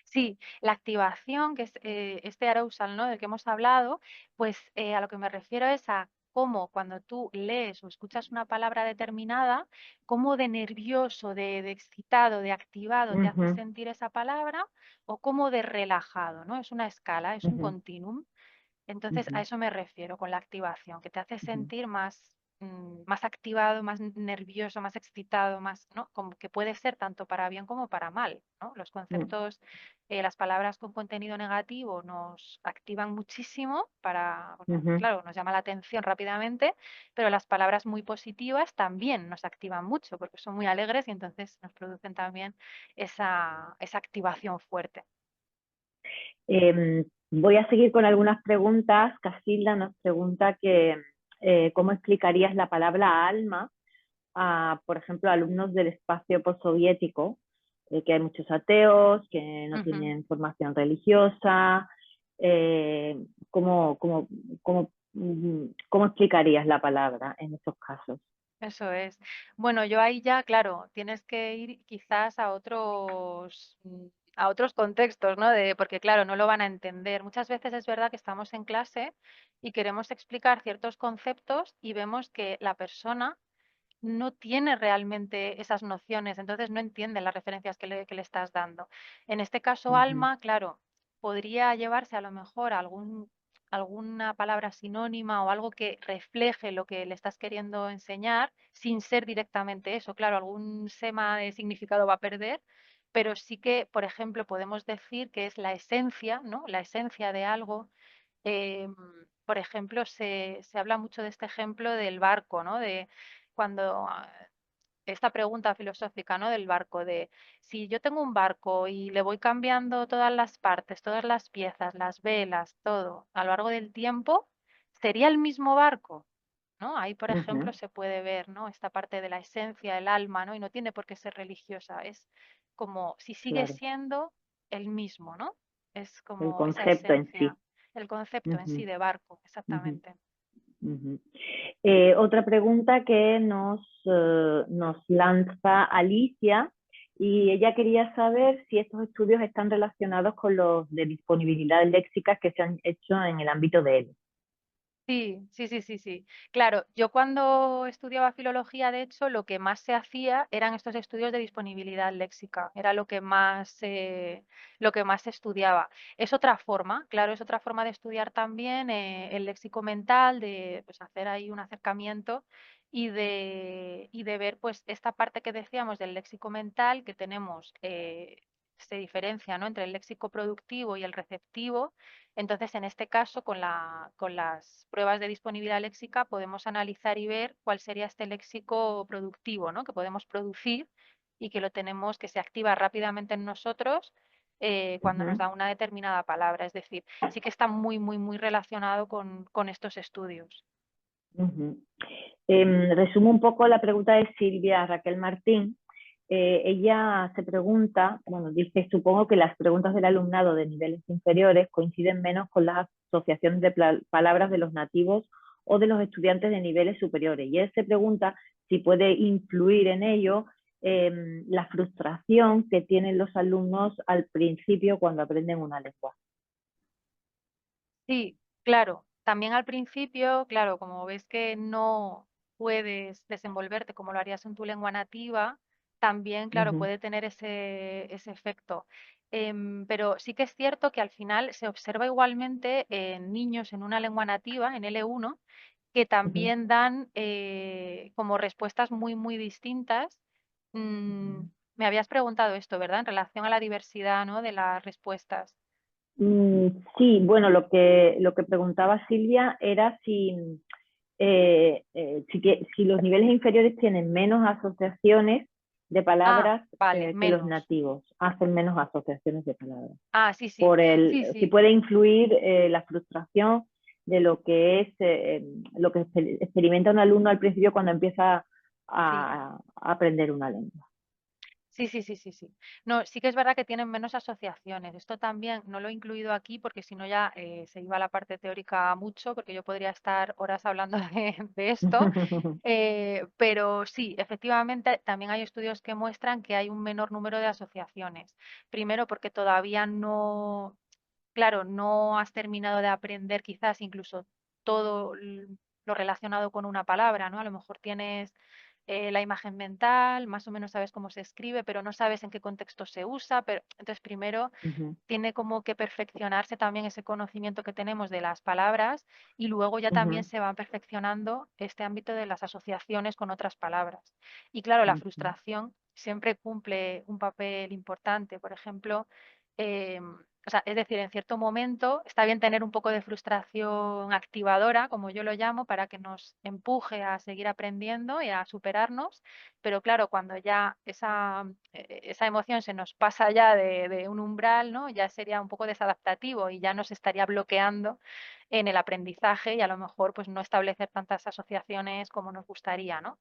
Sí, la activación, que es este arousal, ¿no? Del que hemos hablado, pues a lo que me refiero es a cómo cuando tú lees o escuchas una palabra determinada, cómo de nervioso, de excitado, de activado te hace Ujú, sentir esa palabra o cómo de relajado, ¿no? Es una escala, es un ujú, continuum. Entonces, a ujú, eso me refiero con la activación, que te hace ujú, sentir más, más activado, más nervioso, más excitado, más, ¿no? Como que puede ser tanto para bien como para mal, ¿no? Los conceptos, las palabras con contenido negativo nos activan muchísimo porque ujú. claro, nos llama la atención rápidamente, pero las palabras muy positivas también nos activan mucho porque son muy alegres y entonces nos producen también esa activación fuerte. Voy a seguir con algunas preguntas. Casilda nos pregunta que cómo explicarías la palabra alma a, por ejemplo, alumnos del espacio postsoviético, que hay muchos ateos, que no Ujú. tienen formación religiosa. Eh, ¿cómo, cómo, cómo explicarías la palabra en esos casos? Eso es. Bueno, yo ahí ya, claro, tienes que ir quizás a otros contextos, ¿no? Porque claro, no lo van a entender. Muchas veces es verdad que estamos en clase y queremos explicar ciertos conceptos y vemos que la persona no tiene realmente esas nociones, entonces no entiende las referencias que le estás dando. En este caso, Ujú, alma, claro, podría llevarse a lo mejor a algún alguna palabra sinónima o algo que refleje lo que le estás queriendo enseñar, sin ser directamente eso. Claro, algún sema de significado va a perder, pero sí que, por ejemplo, podemos decir que es la esencia, ¿no? La esencia de algo. Por ejemplo, se habla mucho de este ejemplo del barco, ¿no? De cuando esta pregunta filosófica, ¿no? Del barco, de si yo tengo un barco y le voy cambiando todas las partes, todas las piezas, las velas, todo, a lo largo del tiempo, ¿sería el mismo barco? ¿No? Ahí, por ejemplo, Ujú, se puede ver, ¿no? Esta parte de la esencia, el alma, ¿no? Y no tiene por qué ser religiosa, es como si sigue claro, siendo el mismo, ¿no? Es el como esa concepto en esencia, sí. el concepto en sí Ujú, de barco, ujú, exactamente. ujú. Otra pregunta que nos lanza Alicia, y ella quería saber si estos estudios están relacionados con los de disponibilidad léxica que se han hecho en el ámbito de él. Sí, sí, sí, sí, sí. Claro, yo cuando estudiaba filología, de hecho, lo que más se hacía eran estos estudios de disponibilidad léxica, era lo que más se estudiaba. Es otra forma, claro, es otra forma de estudiar también el léxico mental, de pues, hacer ahí un acercamiento y de ver pues esta parte que decíamos del léxico mental que tenemos, se diferencia, ¿no? Entre el léxico productivo y el receptivo. Entonces, en este caso, con las pruebas de disponibilidad léxica, podemos analizar y ver cuál sería este léxico productivo, ¿no? Que podemos producir y que lo tenemos, que se activa rápidamente en nosotros cuando nos Ujú, da una determinada palabra. Es decir, sí que está muy, muy, muy relacionado con estos estudios. ujú. Resumo un poco la pregunta de Silvia Raquel Martín. Ella se pregunta, bueno, dice, supongo que las preguntas del alumnado de niveles inferiores coinciden menos con las asociaciones de palabras de los nativos o de los estudiantes de niveles superiores. Y él se pregunta si puede influir en ello la frustración que tienen los alumnos al principio cuando aprenden una lengua. Sí, claro. También al principio, claro, como ves que no puedes desenvolverte como lo harías en tu lengua nativa, también, claro, Ujú, puede tener ese efecto. Pero sí que es cierto que al final se observa igualmente en niños en una lengua nativa, en L1, que ujú, también dan como respuestas muy, muy distintas. Mm, ujú. Me habías preguntado esto, ¿verdad? En relación a la diversidad, ¿no? De las respuestas. Mm, sí, bueno, lo que preguntaba Silvia era si los niveles inferiores tienen menos asociaciones de Ah, palabras vale, que los menos. nativos, hacen menos asociaciones de palabras. Ah, sí, sí, sí, Si sí, puede influir la frustración de lo que experimenta un alumno al principio cuando empieza sí, a aprender una lengua. sí, sí, sí, sí, sí. No, sí que es verdad que tienen menos asociaciones. Esto también no lo he incluido aquí porque si no ya se iba a la parte teórica mucho, porque yo podría estar horas hablando de esto. Pero sí, efectivamente, también hay estudios que muestran que hay un menor número de asociaciones. Primero porque todavía no, claro, no has terminado de aprender quizás incluso todo lo relacionado con una palabra, ¿no? A lo mejor tienes la imagen mental, más o menos sabes cómo se escribe, pero no sabes en qué contexto se usa. Pero entonces primero Ujú, tiene como que perfeccionarse también ese conocimiento que tenemos de las palabras y luego ya también ujú, se va perfeccionando este ámbito de las asociaciones con otras palabras. Y claro, la ujú, frustración siempre cumple un papel importante. Por ejemplo, o sea, es decir, en cierto momento está bien tener un poco de frustración activadora, como yo lo llamo, para que nos empuje a seguir aprendiendo y a superarnos, pero claro, cuando ya esa emoción se nos pasa ya de un umbral, ¿no? Ya sería un poco desadaptativo y ya nos estaría bloqueando en el aprendizaje y a lo mejor pues no establecer tantas asociaciones como nos gustaría, ¿no?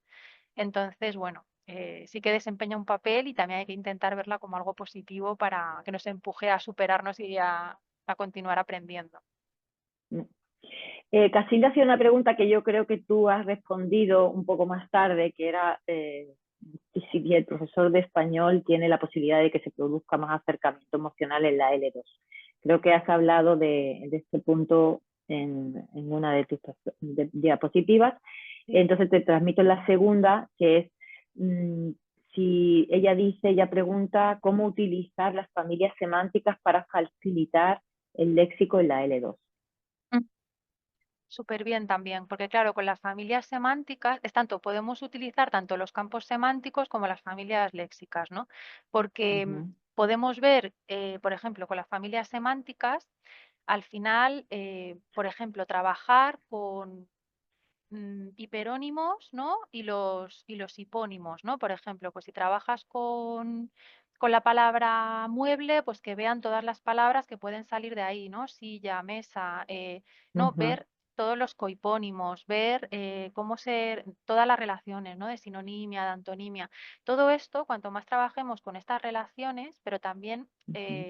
Entonces, bueno, sí que desempeña un papel y también hay que intentar verla como algo positivo para que nos empuje a superarnos y a continuar aprendiendo. ujú. Casilda hacía una pregunta que yo creo que tú has respondido un poco más tarde, que era si el profesor de español tiene la posibilidad de que se produzca más acercamiento emocional en la L2. Creo que has hablado de este punto en una de tus diapositivas. Sí. Entonces te transmito la segunda, que es si ella pregunta cómo utilizar las familias semánticas para facilitar el léxico en la L2. súper bien también, porque claro, con las familias semánticas es tanto, podemos utilizar tanto los campos semánticos como las familias léxicas, ¿no? Porque Ujú, podemos ver, por ejemplo, con las familias semánticas, al final, por ejemplo, trabajar con hiperónimos, ¿no? Y los hipónimos, ¿no? Por ejemplo, pues si trabajas con la palabra mueble, pues que vean todas las palabras que pueden salir de ahí, ¿no? Silla, mesa, ¿no? ujú, Ver todos los cohipónimos, ver todas las relaciones, ¿no? De sinonimia, de antonimia. Todo esto, cuanto más trabajemos con estas relaciones, pero también ujú,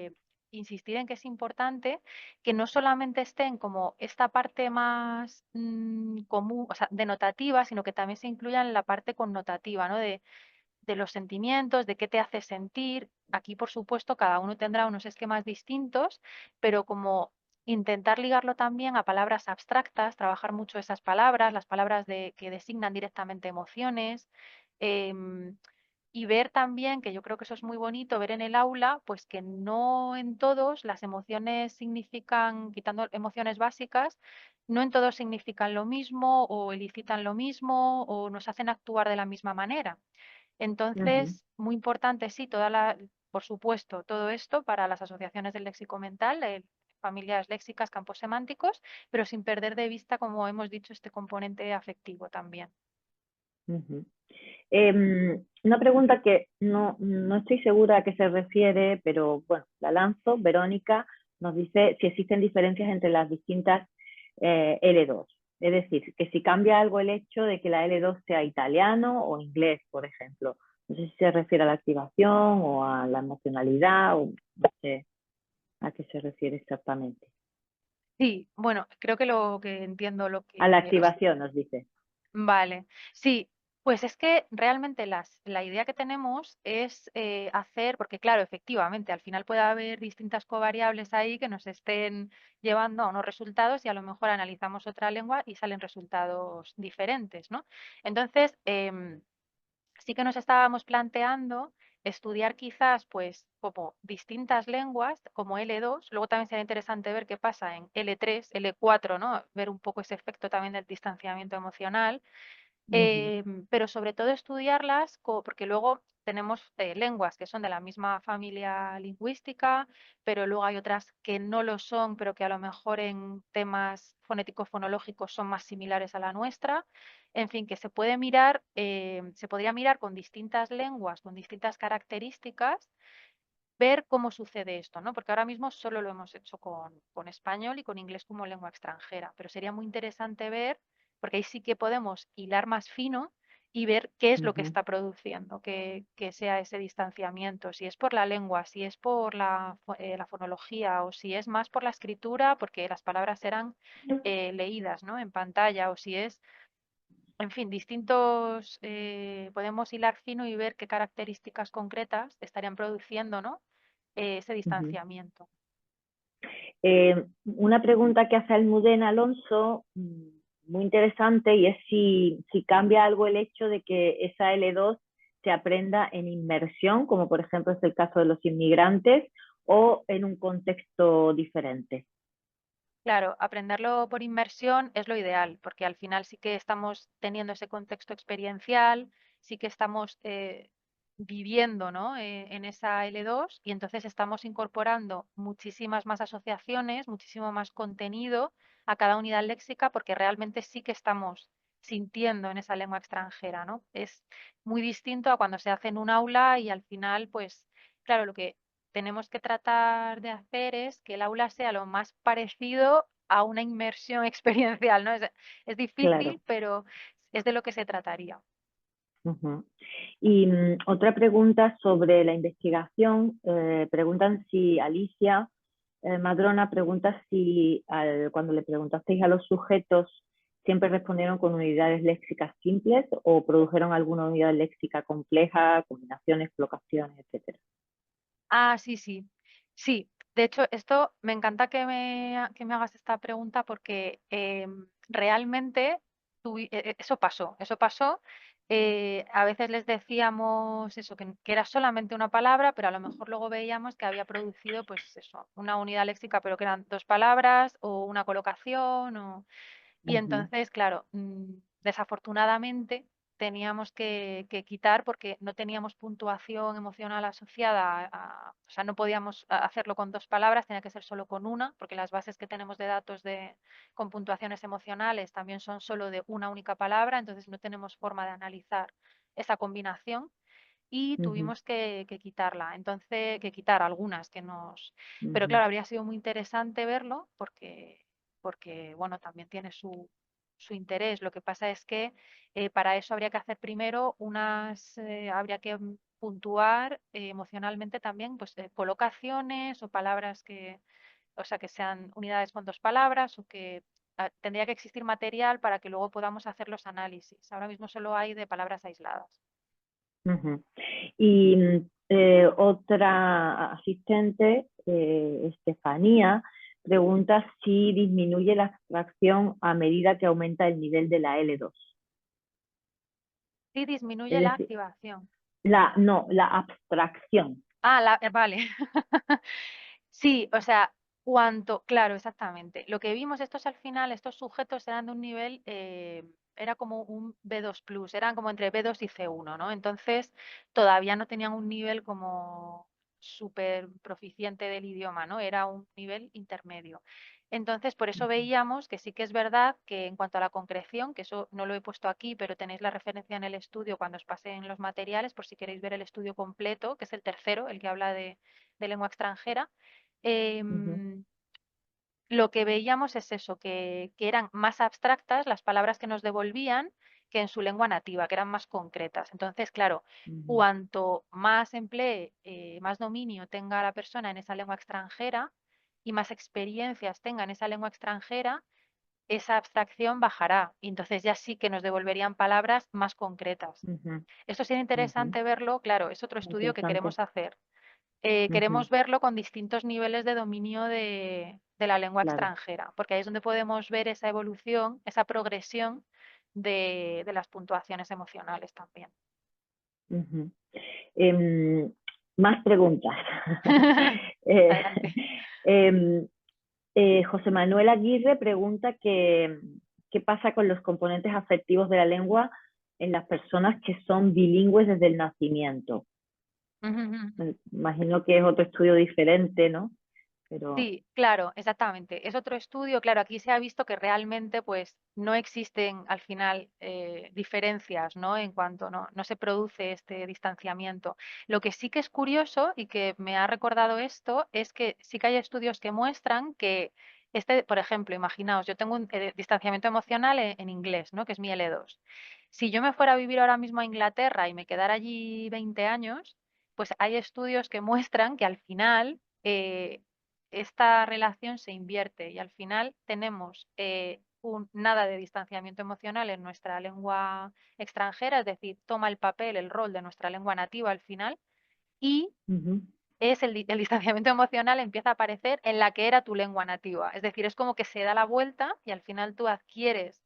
insistir en que es importante que no solamente estén como esta parte más común, o sea, denotativa, sino que también se incluya en la parte connotativa, ¿no? De los sentimientos, de qué te hace sentir. Aquí, por supuesto, cada uno tendrá unos esquemas distintos, pero como intentar ligarlo también a palabras abstractas, trabajar mucho esas palabras, las palabras que designan directamente emociones. em, y ver también, que yo creo que eso es muy bonito, ver en el aula, pues que no en todos las emociones significan, quitando emociones básicas, no en todos significan lo mismo o elicitan lo mismo o nos hacen actuar de la misma manera. ujú, Entonces, muy importante, sí, por supuesto, todo esto para las asociaciones del léxico mental, familias léxicas, campos semánticos, pero sin perder de vista, como hemos dicho, este componente afectivo también. ujú. Una pregunta que no estoy segura a qué se refiere, pero bueno, la lanzo. Verónica nos dice si existen diferencias entre las distintas L2. Es decir, que si cambia algo el hecho de que la L2 sea italiano o inglés, por ejemplo. No sé si se refiere a la activación o a la emocionalidad, o no sé a qué se refiere exactamente. Sí, bueno, creo que lo que entiendo, A la activación nos dice. vale, sí, pues es que realmente la idea que tenemos es hacer, porque claro, efectivamente, al final puede haber distintas covariables ahí que nos estén llevando a unos resultados y a lo mejor analizamos otra lengua y salen resultados diferentes, ¿no? Entonces, sí que nos estábamos planteando estudiar quizás pues como distintas lenguas, como L2, luego también sería interesante ver qué pasa en L3, L4, ¿no? Ver un poco ese efecto también del distanciamiento emocional, Ujú, pero sobre todo estudiarlas, porque luego tenemos lenguas que son de la misma familia lingüística, pero luego hay otras que no lo son, pero que a lo mejor en temas fonético-fonológicos son más similares a la nuestra. En fin, que se puede mirar, se podría mirar con distintas lenguas, con distintas características, ver cómo sucede esto, ¿no? Porque ahora mismo solo lo hemos hecho con español y con inglés como lengua extranjera, pero sería muy interesante ver, porque ahí sí que podemos hilar más fino y ver qué es lo que ujú, está produciendo, que sea ese distanciamiento, si es por la lengua, si es por la fonología o si es más por la escritura, porque las palabras eran leídas, ¿no? En pantalla, o si es, en fin, podemos hilar fino y ver qué características concretas estarían produciendo, ¿no? Ese ujú. distanciamiento. Una pregunta que hace Almudena Alonso, muy interesante, y es si cambia algo el hecho de que esa L2 se aprenda en inmersión, como por ejemplo es el caso de los inmigrantes, o en un contexto diferente. Claro, aprenderlo por inmersión es lo ideal, porque al final sí que estamos teniendo ese contexto experiencial, sí que estamos viviendo, ¿no? En esa L2 y entonces estamos incorporando muchísimas más asociaciones, muchísimo más contenido a cada unidad léxica, porque realmente sí que estamos sintiendo en esa lengua extranjera, ¿no? Es muy distinto a cuando se hace en un aula y al final, pues, claro, lo que tenemos que tratar de hacer es que el aula sea lo más parecido a una inmersión experiencial, ¿no? Es Claro. difícil, pero es de lo que se trataría. Ujú. Y otra pregunta sobre la investigación. Preguntan si Alicia Madrona pregunta si cuando le preguntasteis a los sujetos siempre respondieron con unidades léxicas simples o produjeron alguna unidad léxica compleja, combinaciones, colocaciones, etcétera. Ah, sí, sí. Sí, de hecho, esto me encanta que me hagas esta pregunta porque realmente eso pasó, eso pasó. A veces les decíamos eso, que era solamente una palabra, pero a lo mejor luego veíamos que había producido, pues eso, una unidad léxica, pero que eran dos palabras o una colocación. Y ujú, entonces, claro, desafortunadamente teníamos que quitar porque no teníamos puntuación emocional asociada o sea, no podíamos hacerlo con dos palabras, tenía que ser solo con una, porque las bases que tenemos de datos con puntuaciones emocionales también son solo de una única palabra, entonces no tenemos forma de analizar esa combinación y ujú, tuvimos que quitarla. Entonces, que quitar algunas que nos... Pero ujú, claro, habría sido muy interesante verlo porque bueno, también tiene su interés. Lo que pasa es que para eso habría que hacer primero habría que puntuar emocionalmente también, pues colocaciones o palabras o sea, que sean unidades con dos palabras o que tendría que existir material para que luego podamos hacer los análisis. Ahora mismo solo hay de palabras aisladas. ujú. Y otra asistente, Estefanía, pregunta si disminuye la abstracción a medida que aumenta el nivel de la L2. Sí, Es disminuye la decir, activación. no, la abstracción. Vale. Sí, o sea, claro, exactamente. Lo que vimos estos al final, estos sujetos eran de un nivel, era como un B2 plus, eran como entre B2 y C1, ¿no? Entonces, todavía no tenían un nivel como súper proficiente del idioma, ¿no? Era un nivel intermedio. Entonces, por eso Ujú, veíamos que sí que es verdad que en cuanto a la concreción, que eso no lo he puesto aquí, pero tenéis la referencia en el estudio cuando os pasen los materiales, por si queréis ver el estudio completo, que es el tercero, el que habla de lengua extranjera. ujú, em, lo que veíamos es eso, que eran más abstractas las palabras que nos devolvían que en su lengua nativa, que eran más concretas. Entonces, claro, ujú, cuanto más emplee, más dominio tenga la persona en esa lengua extranjera y más experiencias tenga en esa lengua extranjera, esa abstracción bajará. Y entonces ya sí que nos devolverían palabras más concretas. ujú, Esto sería ujú. interesante verlo, claro, es otro estudio que Interesante. queremos hacer. Ujú, Queremos verlo con distintos niveles de dominio de la lengua claro. extranjera, porque ahí es donde podemos ver esa evolución, esa progresión de las puntuaciones emocionales también. Ujú. Em, Más preguntas. Eh, Adelante. em, José Manuel Aguirre pregunta qué pasa con los componentes afectivos de la lengua en las personas que son bilingües desde el nacimiento. Imagino que es otro estudio diferente, ¿no? Pero, Sí, claro, exactamente. Es otro estudio. Claro, aquí se ha visto que realmente pues no existen al final diferencias, ¿no? En cuanto no se produce este distanciamiento. Lo que sí que es curioso y que me ha recordado esto es que sí que hay estudios que muestran que por ejemplo, imaginaos, yo tengo un distanciamiento emocional en inglés, ¿no? Que es mi L2. Si yo me fuera a vivir ahora mismo a Inglaterra y me quedara allí 20 años, pues hay estudios que muestran que al final esta relación se invierte y al final tenemos nada de distanciamiento emocional en nuestra lengua extranjera, es decir, toma el papel, el rol de nuestra lengua nativa al final y ujú, el distanciamiento emocional empieza a aparecer en la que era tu lengua nativa. Es decir, es como que se da la vuelta y al final tú adquieres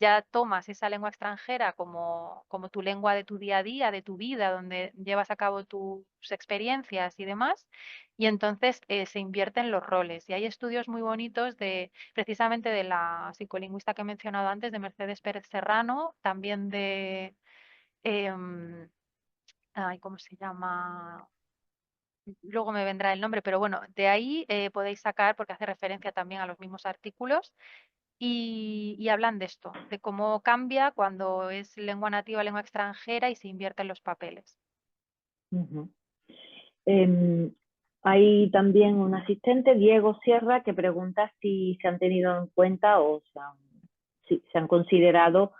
ya tomas esa lengua extranjera como tu lengua de tu día a día, de tu vida, donde llevas a cabo tus experiencias y demás, y entonces se invierten los roles. Y hay estudios muy bonitos precisamente de la psicolingüista que he mencionado antes, de Mercedes Pérez Serrano, también em, ay, ¿cómo se llama? Luego me vendrá el nombre, pero bueno, de ahí podéis sacar, porque hace referencia también a los mismos artículos, y hablan de esto, de cómo cambia cuando es lengua nativa, lengua extranjera y se invierten los papeles. ujú. Em, Hay también un asistente, Diego Sierra, que pregunta si se han tenido en cuenta si se han considerado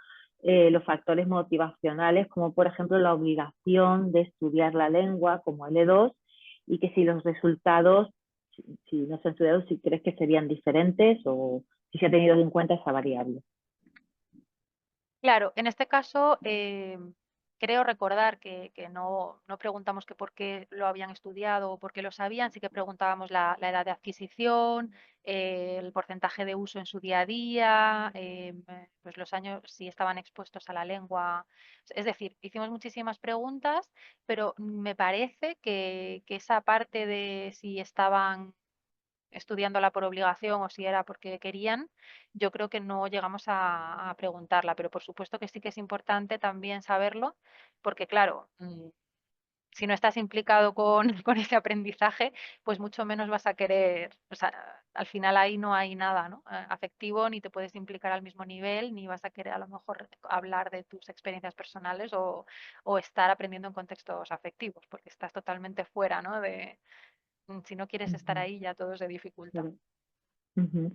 los factores motivacionales, como por ejemplo la obligación de estudiar la lengua como L2, y que si los resultados, si no se han estudiado, si crees que serían diferentes o si se ha tenido en cuenta esa variable. Claro, en este caso creo recordar que no preguntamos que por qué lo habían estudiado o por qué lo sabían, sí que preguntábamos la edad de adquisición, el porcentaje de uso en su día a día, pues los años si estaban expuestos a la lengua. Es decir, hicimos muchísimas preguntas, pero me parece que esa parte de si estaban estudiándola por obligación o si era porque querían, yo creo que no llegamos a preguntarla, pero por supuesto que sí que es importante también saberlo, porque claro, si no estás implicado con, con ese aprendizaje, pues mucho menos vas a querer, o sea, al final ahí no hay nada, ¿no? Afectivo, ni te puedes implicar al mismo nivel, ni vas a querer a lo mejor hablar de tus experiencias personales o estar aprendiendo en contextos afectivos, porque estás totalmente fuera, ¿no? Si no quieres estar Ujú, ahí, ya todo se dificulta. claro. Ujú.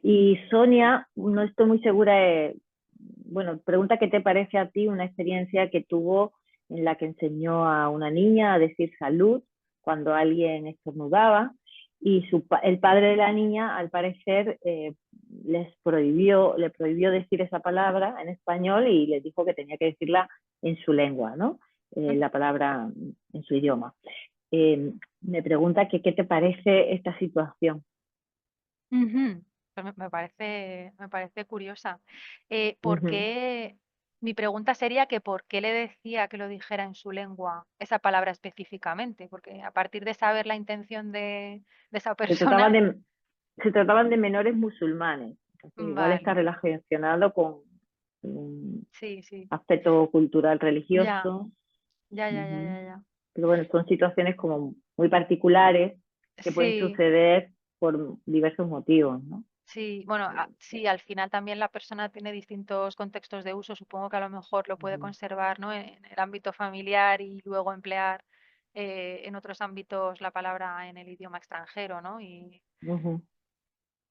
Y Sonia, no estoy muy segura de, bueno, pregunta qué te parece a ti una experiencia que tuvo en la que enseñó a una niña a decir salud cuando alguien estornudaba y el padre de la niña, al parecer, le prohibió decir esa palabra en español y les dijo que tenía que decirla en su lengua, ¿no? La palabra en su idioma. Me pregunta que qué te parece esta situación. Ujú. Pues me parece curiosa. ¿Por Ujú. qué? Mi pregunta sería que por qué le decía que lo dijera en su lengua esa palabra específicamente, porque a partir de saber la intención de esa Se trataban persona, de, se trataban de menores musulmanes. Entonces, igual está vale, relacionado con un sí, sí, aspecto cultural ya, religioso. ya, ya, ya, Ujú. ya, ya. Pero bueno, son situaciones como muy particulares que pueden Sí, suceder por diversos motivos, ¿no? sí, bueno, sí, al final también la persona tiene distintos contextos de uso. Supongo que a lo mejor lo puede Ujú, conservar, ¿no? En el ámbito familiar y luego emplear en otros ámbitos la palabra en el idioma extranjero, ¿no? Y ujú,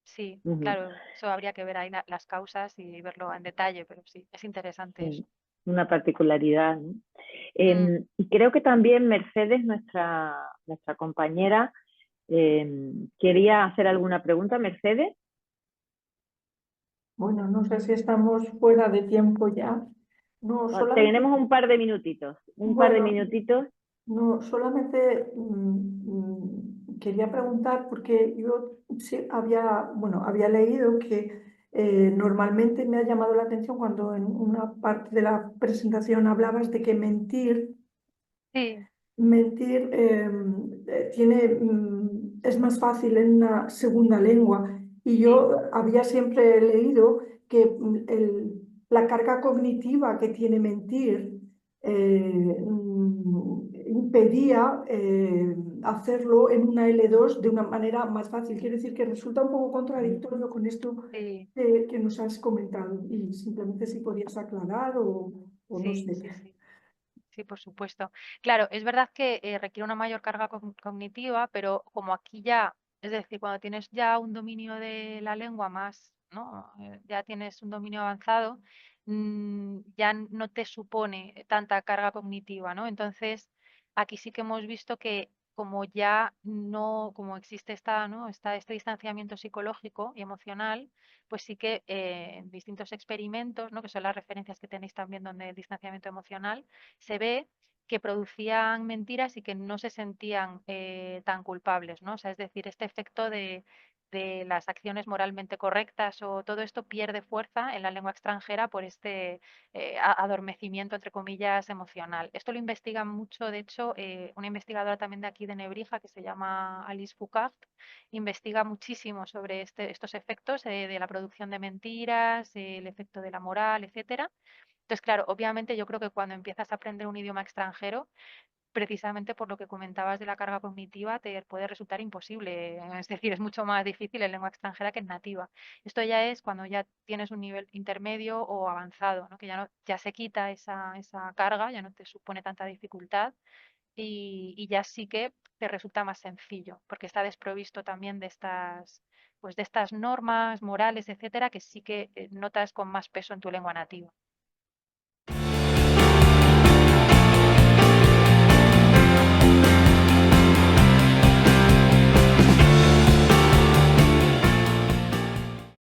sí, ujú. claro, eso habría que ver ahí las causas y verlo en detalle, pero sí, es interesante eso. Sí, una particularidad, ¿no? Mm, Y creo que también Mercedes, nuestra compañera, quería hacer alguna pregunta. Mercedes, Bueno, no sé si estamos fuera de tiempo ya. No, solamente, tenemos un par de minutitos, un par de bueno, minutitos. no, solamente quería preguntar porque yo sí había, bueno, había leído que normalmente me ha llamado la atención cuando en una parte de la presentación hablabas de que sí, mentir es más fácil en una segunda lengua. Y sí, yo había siempre leído que la carga cognitiva que tiene mentir impedía hacerlo en una L2 de una manera más fácil. Quiere decir que resulta un poco contradictorio con esto sí, que nos has comentado. Y simplemente si podías aclarar o no sí, sé. sí, sí. Sí, por supuesto. Claro, es verdad que requiere una mayor carga cognitiva, pero como aquí ya, es decir, cuando tienes ya un dominio de la lengua más, ¿no? Ya tienes un dominio avanzado, ya no te supone tanta carga cognitiva, ¿no? Entonces, aquí sí que hemos visto que como ya no, como existe esta, ¿no? Este distanciamiento psicológico y emocional, pues sí que en distintos experimentos, ¿no? Que son las referencias que tenéis también donde el distanciamiento emocional se ve que producían mentiras y que no se sentían tan culpables, ¿no? O sea, es decir, este efecto de las acciones moralmente correctas o todo esto pierde fuerza en la lengua extranjera por este adormecimiento, entre comillas, emocional. Esto lo investiga mucho, de hecho, una investigadora también de aquí de Nebrija que se llama Alice Foucault, investiga muchísimo sobre estos efectos de la producción de mentiras, el efecto de la moral, etcétera. Entonces, claro, obviamente yo creo que cuando empiezas a aprender un idioma extranjero, precisamente por lo que comentabas de la carga cognitiva, te puede resultar imposible. Es decir, es mucho más difícil en lengua extranjera que en nativa. Esto ya es cuando ya tienes un nivel intermedio o avanzado, ¿no? Que ya, no, ya se quita esa carga, ya no te supone tanta dificultad y ya sí que te resulta más sencillo, porque está desprovisto también pues de estas normas morales, etcétera, que sí que notas con más peso en tu lengua nativa.